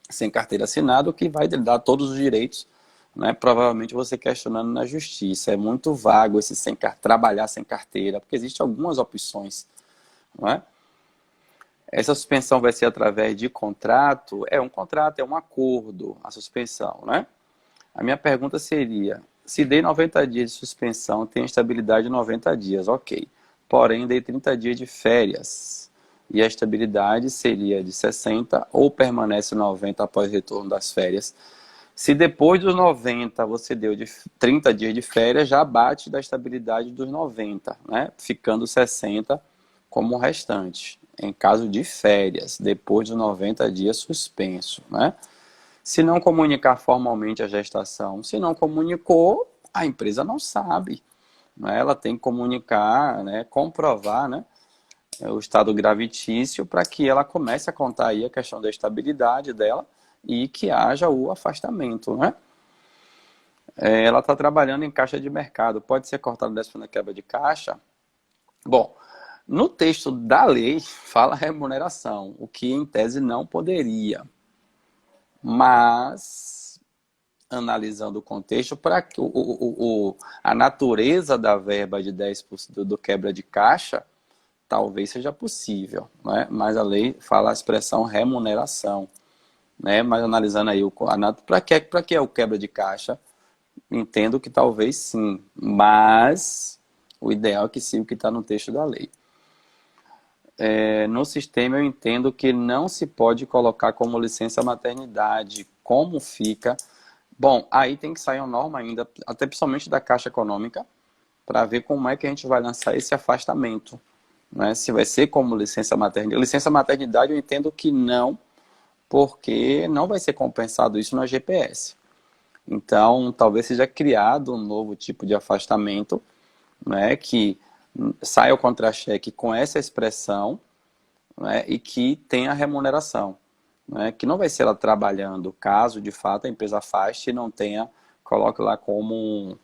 sem carteira assinada, o que vai lhe dar todos os direitos, né? Provavelmente você questionando na justiça. É muito vago esse trabalhar sem carteira, porque existem algumas opções. Não é? Essa suspensão vai ser através de contrato? É um contrato, é um acordo, a suspensão, né? A minha pergunta seria, se dei 90 dias de suspensão, tem estabilidade de 90 dias, ok. Porém, dei 30 dias de férias e a estabilidade seria de 60 ou permanece 90 após o retorno das férias. Se depois dos 90 você deu de 30 dias de férias, já bate da estabilidade dos 90, né? Ficando 60 como o restante. Em caso de férias, depois dos 90 dias suspenso, né? Se não comunicar formalmente a gestação, se não comunicou, a empresa não sabe. Né? Ela tem que comunicar, né? Comprovar, né? O estado gravitício para que ela comece a contar aí a questão da estabilidade dela e que haja o afastamento. Né? Ela está trabalhando em caixa de mercado. Pode ser cortada dessa quebra de caixa? Bom, no texto da lei fala remuneração, o que em tese não poderia. Mas, analisando o contexto, para que a natureza da verba de 10% do quebra de caixa, talvez seja possível, né? Mas a lei fala a expressão remuneração. Né? Mas analisando aí, para que é o quebra de caixa? Entendo que talvez sim, mas o ideal é que siga o que está no texto da lei. No sistema eu entendo que não se pode colocar como licença maternidade. Como fica? Bom, aí tem que sair uma norma ainda, até principalmente da Caixa Econômica, para ver como é que a gente vai lançar esse afastamento. Né? Se vai ser como licença maternidade. Licença maternidade eu entendo que não, porque não vai ser compensado isso na GPS. Então, talvez seja criado um novo tipo de afastamento, né, que saia o contra-cheque com essa expressão, né, e que tenha remuneração. Né, que não vai ser ela trabalhando, caso de fato a empresa afaste e não tenha, coloque lá como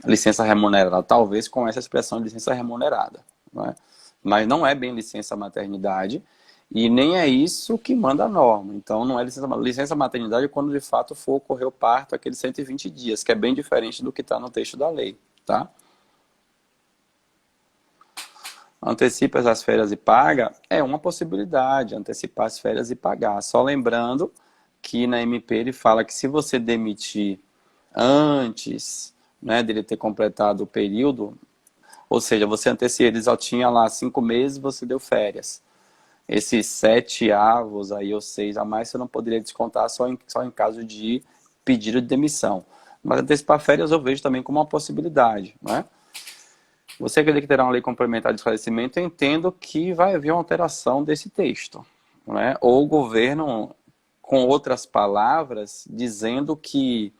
licença remunerada, talvez com essa expressão de licença remunerada. Né? Mas não é bem licença maternidade e nem é isso que manda a norma. Então não é licença maternidade quando de fato for ocorrer o parto, aqueles 120 dias, que é bem diferente do que está no texto da lei. Tá? Antecipa as férias e paga é uma possibilidade, antecipar as férias e pagar. Só lembrando que na MP ele fala que se você demitir antes, né, dele ter completado o período, ou seja, você antecipou, ele só tinha lá 5 meses, você deu férias. Esses 7 avos aí, ou 6 a mais, você não poderia descontar só em caso de pedido de demissão. Mas antecipar férias eu vejo também como uma possibilidade, né? Você acredita que terá uma lei complementar de esclarecimento? Eu entendo que vai haver uma alteração desse texto, né? Ou o governo, com outras palavras, dizendo que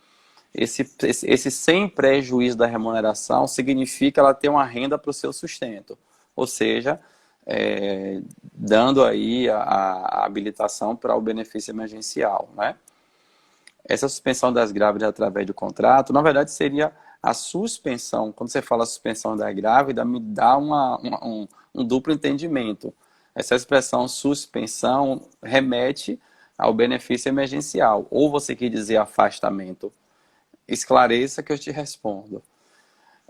esse sem prejuízo da remuneração significa ela ter uma renda para o seu sustento. Ou seja, dando aí a habilitação para o benefício emergencial, né? Essa suspensão das grávidas através do contrato, na verdade, seria a suspensão. Quando você fala suspensão da grávida, me dá um duplo entendimento. Essa expressão suspensão remete ao benefício emergencial. Ou você quer dizer afastamento? Esclareça que eu te respondo.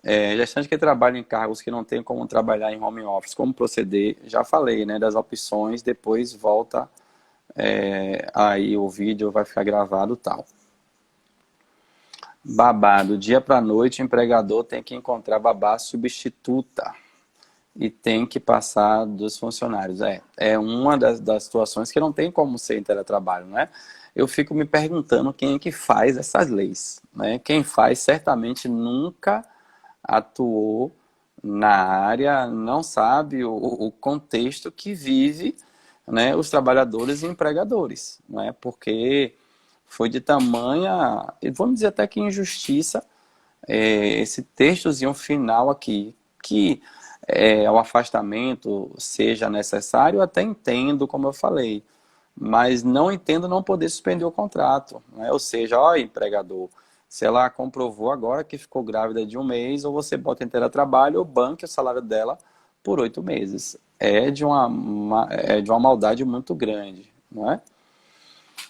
Gestante que trabalha em cargos que não tem como trabalhar em home office, como proceder? Já falei, né, das opções, depois volta aí o vídeo vai ficar gravado e tal. Babá, do dia para a noite, o empregador tem que encontrar babá substituta e tem que passar dos funcionários. É uma das situações que não tem como ser em teletrabalho, né? Eu fico me perguntando quem é que faz essas leis, né? Quem faz certamente nunca atuou na área, não sabe o contexto que vive, né, os trabalhadores e empregadores, né? Porque foi de tamanha, vamos dizer até que injustiça, esse textozinho final aqui, que o afastamento seja necessário, eu até entendo, como eu falei, mas não entendo não poder suspender o contrato, né? Ou seja, ó, empregador, se ela comprovou agora que ficou grávida de 1 mês, ou você bota em teletrabalho ou banque o salário dela por 8 meses. É de uma maldade muito grande, não é?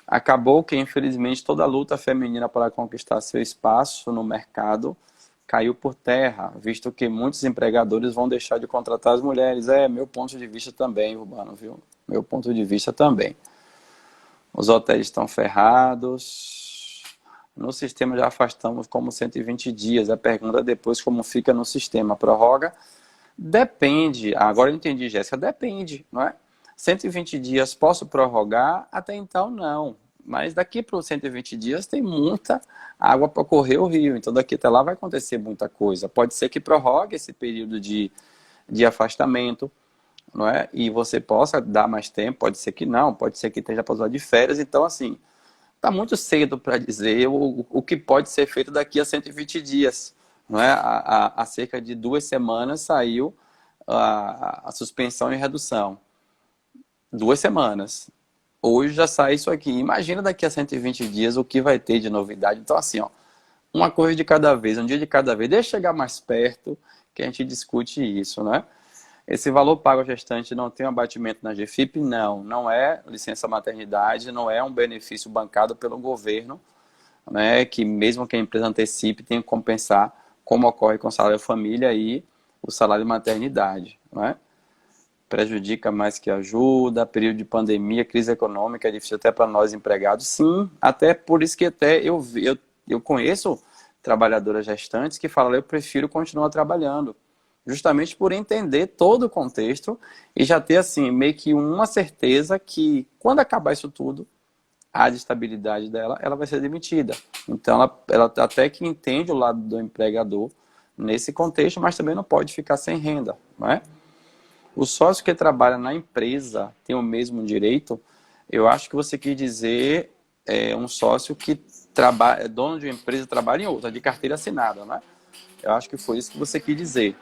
Acabou que, infelizmente, toda a luta feminina para conquistar seu espaço no mercado caiu por terra, visto que muitos empregadores vão deixar de contratar as mulheres. Meu ponto de vista também, Urbano, viu? Meu ponto de vista também. Os hotéis estão ferrados. No sistema já afastamos como 120 dias. A pergunta depois como fica no sistema. Prorroga? Depende. Agora eu entendi, Jéssica. Depende, não é? 120 dias posso prorrogar? Até então não. Mas daqui para os 120 dias tem muita água para correr o rio. Então daqui até lá vai acontecer muita coisa. Pode ser que prorrogue esse período de afastamento, não é? E você possa dar mais tempo, pode ser que não, pode ser que esteja para usar de férias. Então, assim, está muito cedo para dizer o que pode ser feito daqui a 120 dias. Não é? Há cerca de 2 semanas saiu a suspensão e redução. 2 semanas. Hoje já sai isso aqui. Imagina daqui a 120 dias o que vai ter de novidade. Então, assim, ó, uma coisa de cada vez, um dia de cada vez. Deixa chegar mais perto que a gente discute isso, né? Esse valor pago ao gestante não tem um abatimento na GFIP? Não, não é licença maternidade, não é um benefício bancado pelo governo, né, que mesmo que a empresa antecipe, tem que compensar, como ocorre com o salário família e o salário maternidade, né? Prejudica mais que ajuda, período de pandemia, crise econômica, é difícil até para nós empregados. Sim, até por isso que até eu conheço trabalhadoras gestantes que falam, eu prefiro continuar trabalhando, justamente por entender todo o contexto e já ter assim, meio que uma certeza que quando acabar isso tudo, a estabilidade dela, ela vai ser demitida. Então ela até que entende o lado do empregador nesse contexto, mas também não pode ficar sem renda, não é? O sócio que trabalha na empresa tem o mesmo direito? Eu acho que você quis dizer um sócio que é dono de uma empresa e trabalha em outra, de carteira assinada, né? Eu acho que foi isso que você quis dizer.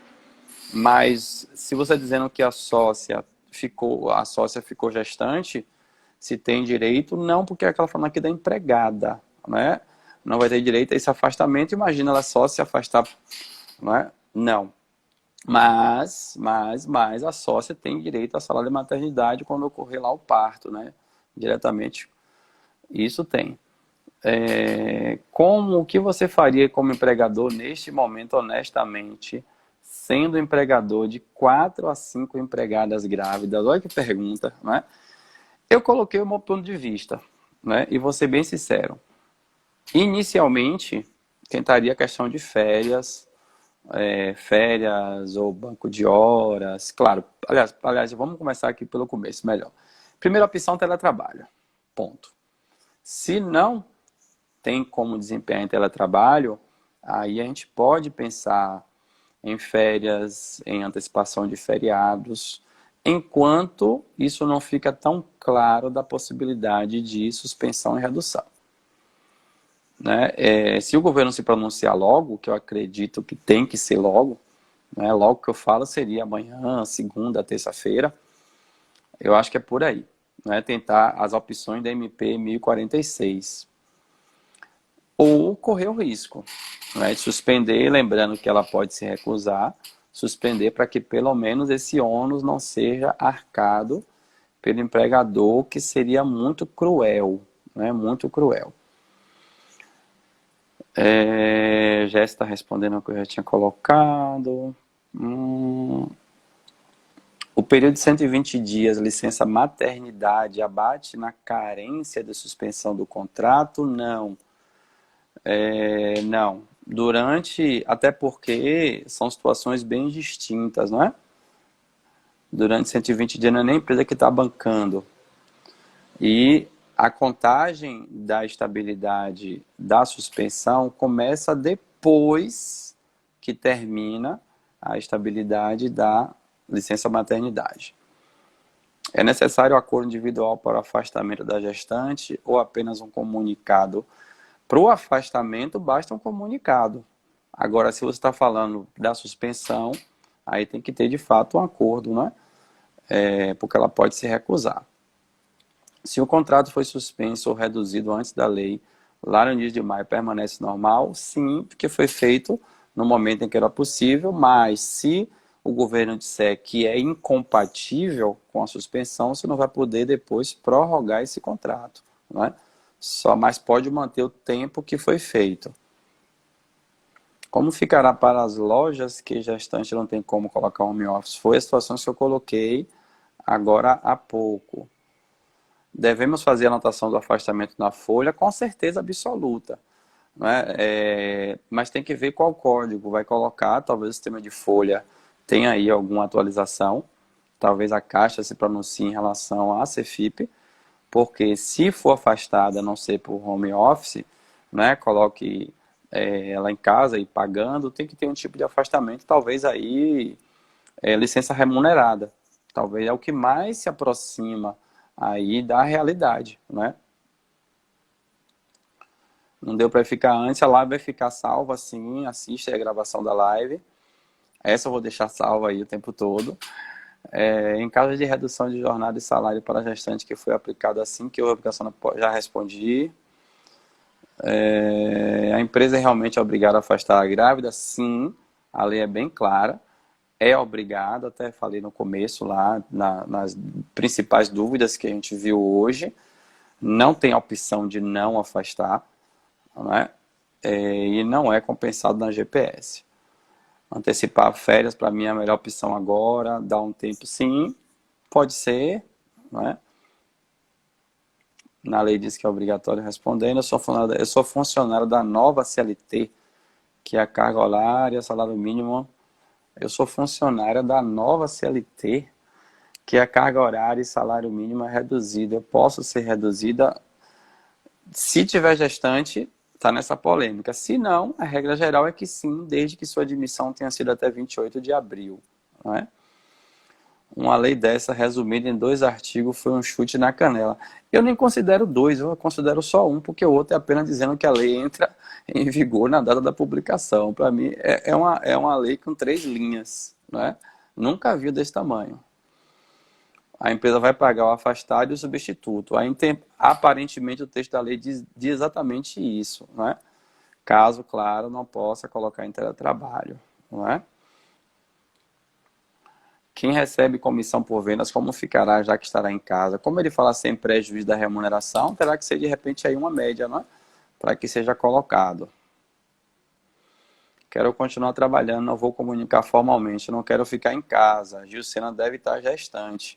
Mas se você está dizendo que a sócia ficou gestante, se tem direito, não, porque é aquela forma aqui da empregada, né? Não vai ter direito a esse afastamento, imagina ela só se afastar, não é? Não. Mas a sócia tem direito a salário de maternidade quando ocorrer lá o parto, né? Diretamente, isso tem. O que você faria como empregador neste momento, honestamente, sendo empregador de 4 a 5 empregadas grávidas, olha que pergunta, né? Eu coloquei o meu ponto de vista, né? E vou ser bem sincero. Inicialmente, tentaria a questão de férias, férias ou banco de horas. Claro, aliás, vamos começar aqui pelo começo, melhor. Primeira opção, teletrabalho. Ponto. Se não tem como desempenhar em teletrabalho, aí a gente pode pensar em férias, em antecipação de feriados, enquanto isso não fica tão claro da possibilidade de suspensão e redução. Né? Se o governo se pronunciar logo, que eu acredito que tem que ser logo, né? Logo que eu falo seria amanhã, segunda, terça-feira, eu acho que é por aí. Né? Tentar as opções da MP 1046. Ou correr o risco, né, de suspender, lembrando que ela pode se recusar, suspender para que pelo menos esse ônus não seja arcado pelo empregador, que seria muito cruel, né, muito cruel. Já está respondendo o que eu já tinha colocado. O período de 120 dias, licença maternidade, abate na carência de suspensão do contrato? Não. Não. Até porque são situações bem distintas, não é? Durante 120 dias não é nem a empresa que está bancando. E a contagem da estabilidade da suspensão começa depois que termina a estabilidade da licença maternidade. É necessário acordo individual para o afastamento da gestante ou apenas um comunicado? Para o afastamento, basta um comunicado. Agora, se você está falando da suspensão, aí tem que ter, de fato, um acordo, né? Porque ela pode se recusar. Se o contrato foi suspenso ou reduzido antes da lei, lá no início de maio, permanece normal? Sim, porque foi feito no momento em que era possível, mas se o governo disser que é incompatível com a suspensão, você não vai poder depois prorrogar esse contrato, não é? Mas pode manter o tempo que foi feito. Como ficará para as lojas que gestante não tem como colocar home office? Foi a situação que eu coloquei agora há pouco. Devemos fazer a anotação do afastamento na folha? Com certeza absoluta. Não é? Mas tem que ver qual código vai colocar. Talvez o sistema de folha tenha aí alguma atualização. Talvez a Caixa se pronuncie em relação à CEFIP. Porque se for afastada, a não ser por home office, né, coloque ela em casa e pagando, tem que ter um tipo de afastamento, talvez aí licença remunerada. Talvez é o que mais se aproxima aí da realidade, né? Não deu para ficar antes, a live vai ficar salva assim, assista a gravação da live. Essa eu vou deixar salva aí o tempo todo. Em caso de redução de jornada e salário para a gestante que foi aplicado assim que houve a aplicação, já respondi. A empresa é realmente obrigada a afastar a grávida? Sim, a lei é bem clara. É obrigado, até falei no começo lá, nas principais dúvidas que a gente viu hoje. Não tem opção de não afastar, né? E não é compensado na GPS. Antecipar férias, para mim, é a melhor opção agora. Dar um tempo, sim, pode ser, né? Na lei diz que é obrigatório respondendo. Eu sou funcionário da nova CLT, que é a carga horária, salário mínimo. Eu sou funcionária da nova CLT, que a carga horária e salário mínimo é reduzida. Eu posso ser reduzida se tiver gestante, está nessa polêmica. Se não, a regra geral é que sim, desde que sua admissão tenha sido até 28 de abril. Não é? Uma lei dessa, resumida em 2 artigos, foi um chute na canela. Eu nem considero 2, eu considero só um, porque o outro é apenas dizendo que a lei entra em vigor na data da publicação. Para mim, é uma lei com 3 linhas. Não é? Nunca vi desse tamanho. A empresa vai pagar o afastado e o substituto. Aí, aparentemente, o texto da lei diz exatamente isso, né? Caso, claro, não possa colocar em teletrabalho, não é? Quem recebe comissão por vendas, como ficará, já que estará em casa? Como ele fala sem prejuízo da remuneração, terá que ser, de repente, aí uma média, não é? Para que seja colocado. quero continuar trabalhando, não vou comunicar formalmente, não quero ficar em casa. Gilcena deve estar gestante.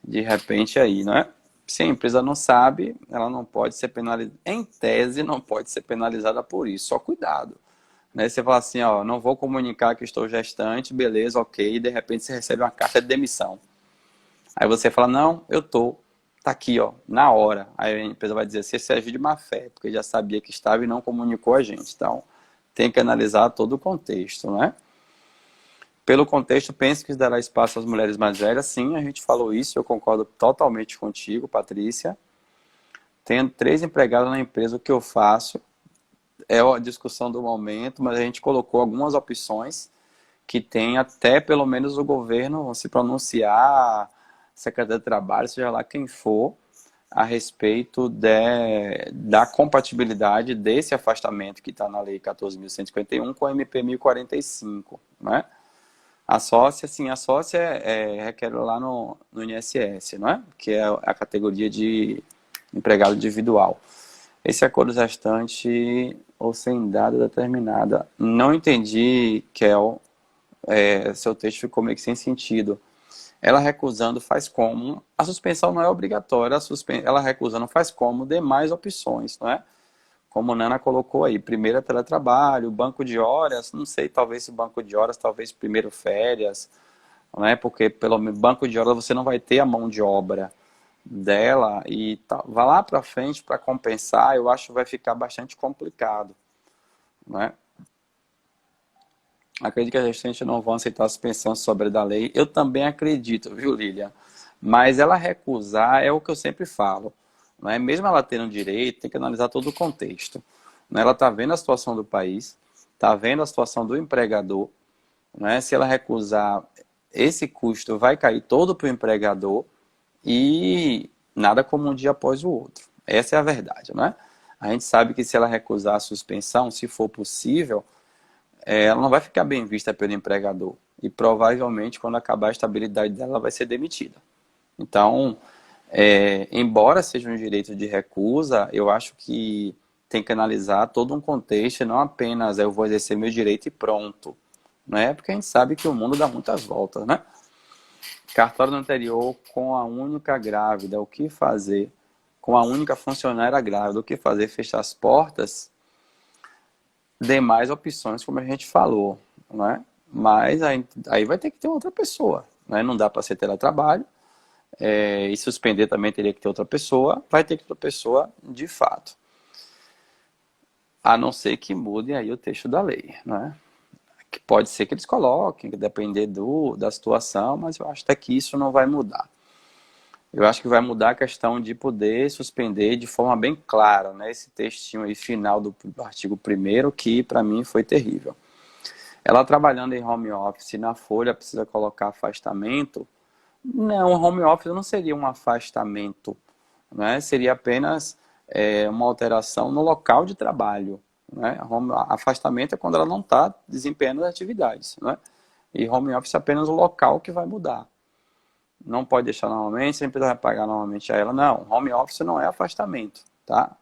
De repente aí, não é? Se a empresa não sabe, ela não pode ser penalizada. Em tese, não pode ser penalizada por isso. Só cuidado. Né? Você fala assim, ó, não vou comunicar que estou gestante, beleza, ok. E de repente você recebe uma carta de demissão. Aí você fala, não, eu tô. Tá aqui, ó, na hora. Aí a empresa vai dizer, você agiu de má fé, porque já sabia que estava e não comunicou a gente. Então, tem que analisar todo o contexto, né? Pelo contexto, penso que dará espaço às mulheres mais velhas. Sim, a gente falou isso, eu concordo totalmente contigo, Patrícia. Tendo 3 empregados na empresa, o que eu faço é a discussão do momento, mas a gente colocou algumas opções que tem até pelo menos o governo se pronunciar, Secretaria de Trabalho, seja lá quem for, a respeito da compatibilidade desse afastamento que está na Lei 14.151 com a MP 1045, né? A sócia, sim, a sócia requer lá no INSS, não é? Que é a categoria de empregado individual. Esse acordo gestante ou sem data determinada. Não entendi, Kel, seu texto ficou meio que sem sentido. Ela recusando faz como? A suspensão não é obrigatória, ela recusando faz como demais opções, não é? Como a Nana colocou aí, primeiro é teletrabalho, banco de horas, não sei, talvez banco de horas, talvez primeiro férias, não é? Porque pelo banco de horas você não vai ter a mão de obra dela e vai lá para frente para compensar, eu acho que vai ficar bastante complicado, não é? Acredito que as gestantes não vão aceitar a suspensão sobre da lei. Eu também acredito, viu, Lilian? Mas ela recusar é o que eu sempre falo. Não é? Mesmo ela tendo direito, tem que analisar todo o contexto. Não é? Ela está vendo a situação do país, está vendo a situação do empregador. Não é? Se ela recusar, esse custo vai cair todo para o empregador e nada como um dia após o outro. Essa é a verdade, não é? A gente sabe que se ela recusar a suspensão, se for possível, ela não vai ficar bem vista pelo empregador. E provavelmente, quando acabar a estabilidade dela, ela vai ser demitida. Então, embora seja um direito de recusa, eu acho que tem que analisar todo um contexto e não apenas eu vou exercer meu direito e pronto. Não é? Porque a gente sabe que o mundo dá muitas voltas, né? Cartório no interior com a única grávida, o que fazer? Com a única funcionária grávida, o que fazer? Fechar as portas? Demais opções, como a gente falou, né? Mas aí vai ter que ter outra pessoa, né? Não dá para ser teletrabalho, e suspender também teria que ter outra pessoa, vai ter que ter outra pessoa de fato. A não ser que mudem aí o texto da lei, né? Que pode ser que eles coloquem, que depender da situação, mas eu acho até que isso não vai mudar. Eu acho que vai mudar a questão de poder suspender de forma bem clara, né? Esse textinho aí final do artigo 1º, que para mim foi terrível. Ela trabalhando em home office, na folha precisa colocar afastamento. Não, home office não seria um afastamento, né? Seria apenas uma alteração no local de trabalho, né? Afastamento é quando ela não está desempenhando as atividades, né? E home office é apenas o local que vai mudar. Não pode deixar normalmente, sempre vai pagar normalmente a ela. Não, home office não é afastamento, tá?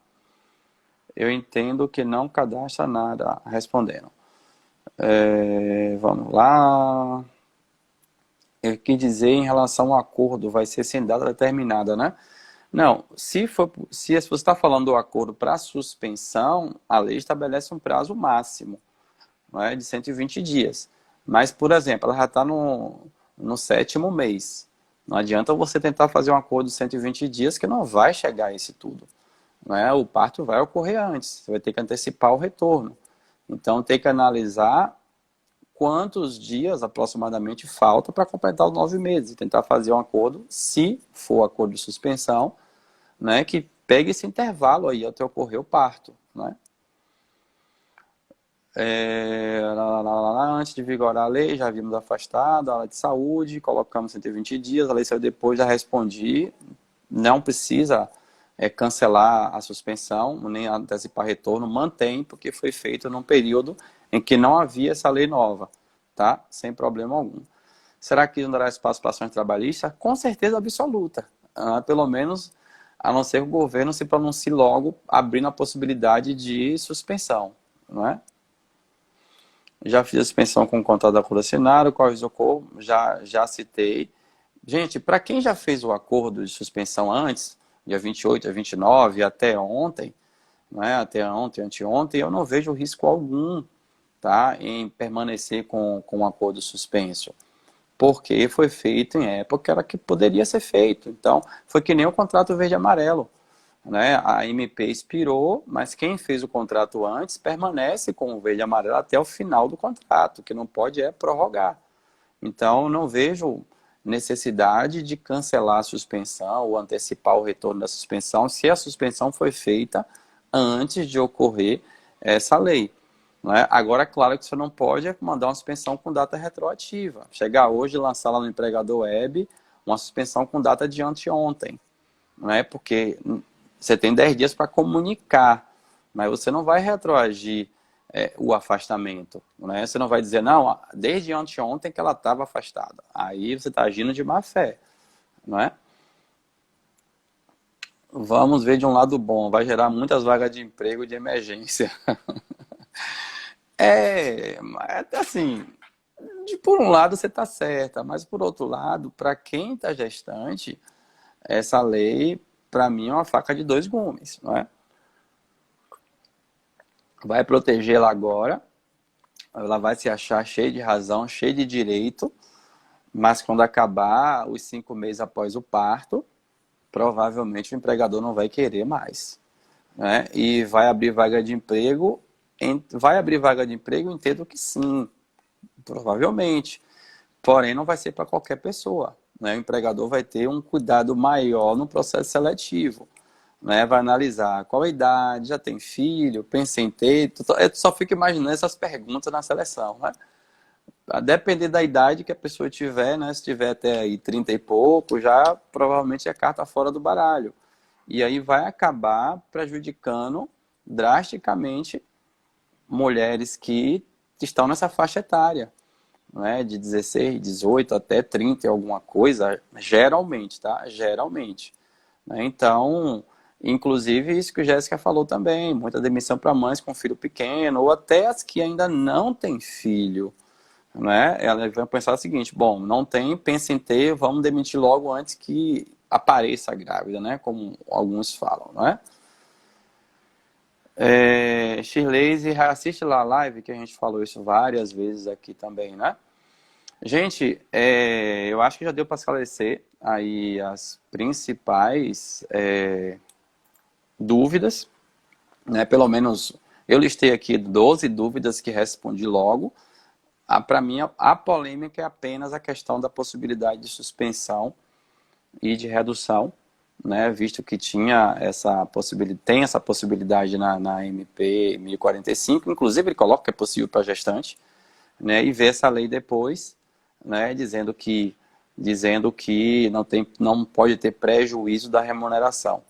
Eu entendo que não cadastra nada respondendo. Vamos lá. Eu quis dizer em relação ao acordo, vai ser sem data determinada, né? Não, se você está falando do acordo para suspensão, a lei estabelece um prazo máximo, não é, de 120 dias. Mas, por exemplo, ela já está no 7º mês. Não adianta você tentar fazer um acordo de 120 dias que não vai chegar a esse tudo. Não é? O parto vai ocorrer antes, você vai ter que antecipar o retorno. Então, tem que analisar quantos dias aproximadamente falta para completar os 9 meses e tentar fazer um acordo, se for acordo de suspensão, né, que pegue esse intervalo aí até ocorrer o parto, né? Antes de vigorar a lei, já havíamos afastado a área de saúde, colocamos 120 dias, a lei saiu depois, já respondi, não precisa cancelar a suspensão, nem antecipar retorno, mantém, porque foi feito num período em que não havia essa lei nova, tá? Sem problema algum. Será que não dará espaço para ações trabalhistas? Com certeza absoluta, pelo menos a não ser que o governo se pronuncie logo, abrindo a possibilidade de suspensão, não é? Já fiz a suspensão com o contrato da assinado, qual isocor, já citei. Gente, para quem já fez o acordo de suspensão antes, dia 28, dia 29, até ontem, né, até ontem, anteontem, eu não vejo risco algum, tá, em permanecer com o acordo suspenso. Porque foi feito em época que poderia ser feito. Então, foi que nem o contrato verde e amarelo. Né? A MP expirou, mas quem fez o contrato antes permanece com o verde e amarelo até o final do contrato, que não pode prorrogar. Então, não vejo necessidade de cancelar a suspensão ou antecipar o retorno da suspensão se a suspensão foi feita antes de ocorrer essa lei. Né? Agora, claro que você não pode mandar uma suspensão com data retroativa. Chegar hoje e lançar lá no empregador web uma suspensão com data de anteontem. Né? Porque você tem 10 dias para comunicar, mas você não vai retroagir o afastamento. Né? Você não vai dizer, não, desde anteontem que ela estava afastada. Aí você está agindo de má fé. Não é? Vamos ver de um lado bom, vai gerar muitas vagas de emprego de emergência. Assim, por um lado você está certa, mas por outro lado, para quem está gestante, essa lei, para mim, é uma faca de dois gumes, não é? Vai protegê-la agora, ela vai se achar cheia de razão, cheia de direito, mas quando acabar os 5 meses após o parto, provavelmente o empregador não vai querer mais. Né? E vai abrir vaga de emprego, entendo que sim, provavelmente. Porém, não vai ser para qualquer pessoa. Né? O empregador vai ter um cuidado maior no processo seletivo. Né? Vai analisar qual a idade, já tem filho, pensa em ter. Eu só fico imaginando essas perguntas na seleção. Né? A depender da idade que a pessoa tiver, né? Se tiver até aí 30 e pouco, já provavelmente é carta fora do baralho. E aí vai acabar prejudicando drasticamente mulheres que estão nessa faixa etária. Né, de 16, 18 até 30 e alguma coisa, geralmente, tá? Geralmente. Né? Então, inclusive isso que a Jéssica falou também, muita demissão para mães com filho pequeno, ou até as que ainda não têm filho. Né? Elas vão pensar o seguinte, bom, não tem, pensa em ter, vamos demitir logo antes que apareça a grávida, né? Como alguns falam, não é? Shirley, assiste lá a live, que a gente falou isso várias vezes aqui também, né? Gente, eu acho que já deu para esclarecer aí as principais dúvidas, né? Pelo menos eu listei aqui 12 dúvidas que respondi logo. Para mim, a polêmica é apenas a questão da possibilidade de suspensão e de redução, né? Visto que tem essa possibilidade na MP 1045, inclusive ele coloca que é possível para gestante, né? E ver essa lei depois, né? Dizendo que não pode ter prejuízo da remuneração.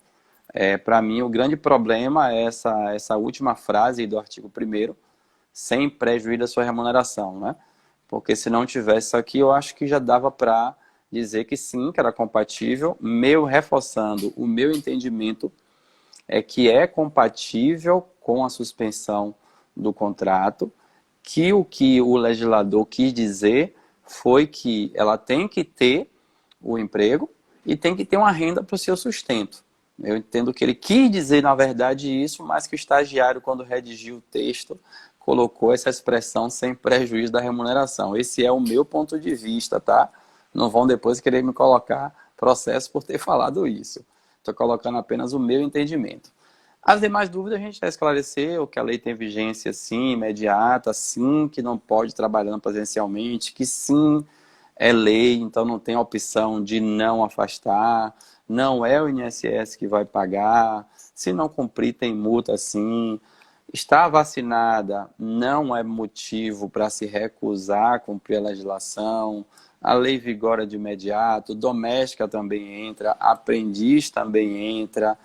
Para mim, o grande problema é essa última frase do artigo 1º, sem prejuízo da sua remuneração, né? Porque se não tivesse isso aqui, eu acho que já dava para dizer que sim, que era compatível. Reforçando, o meu entendimento é que é compatível com a suspensão do contrato, que o legislador quis dizer foi que ela tem que ter o emprego e tem que ter uma renda para o seu sustento. Eu entendo que ele quis dizer, na verdade, isso, mas que o estagiário, quando redigiu o texto, colocou essa expressão sem prejuízo da remuneração. Esse é o meu ponto de vista, tá? Não vão depois querer me colocar processo por ter falado isso. Estou colocando apenas o meu entendimento. As demais dúvidas a gente já esclareceu, que a lei tem vigência sim, imediata, sim, que não pode trabalhar presencialmente, que sim, é lei, então não tem opção de não afastar, não é o INSS que vai pagar, se não cumprir tem multa sim. Estar vacinada não é motivo para se recusar a cumprir a legislação, a lei vigora de imediato, doméstica também entra, aprendiz também entra,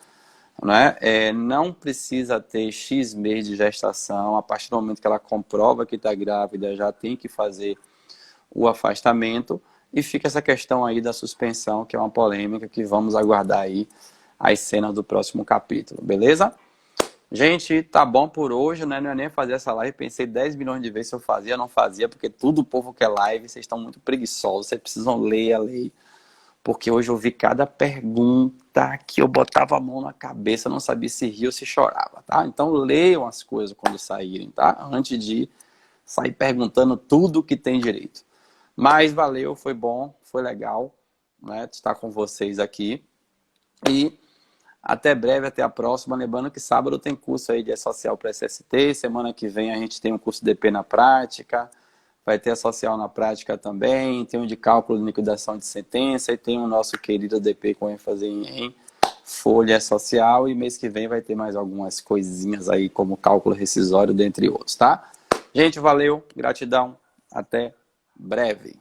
né? Não precisa ter X meses de gestação, a partir do momento que ela comprova que está grávida, já tem que fazer o afastamento, e fica essa questão aí da suspensão, que é uma polêmica que vamos aguardar aí as cenas do próximo capítulo, beleza? Gente, tá bom por hoje, né? Não é nem fazer essa live. Pensei 10 milhões de vezes se eu fazia, não fazia, porque tudo o povo quer live, vocês estão muito preguiçosos, vocês precisam ler a lei. Porque hoje eu vi cada pergunta que eu botava a mão na cabeça, não sabia se ria ou se chorava, tá? Então leiam as coisas quando saírem, tá? Antes de sair perguntando tudo que tem direito. Mas valeu, foi bom, foi legal, né? Estar com vocês aqui. E até breve, até a próxima. Lembrando que sábado tem curso aí de E-Social para SST. Semana que vem a gente tem um curso de DP na prática. Vai ter a social na prática também. Tem um de cálculo de liquidação de sentença. E tem o nosso querido DP com ênfase em folha social. E mês que vem vai ter mais algumas coisinhas aí, como cálculo rescisório, dentre outros, tá? Gente, valeu. Gratidão. Até breve.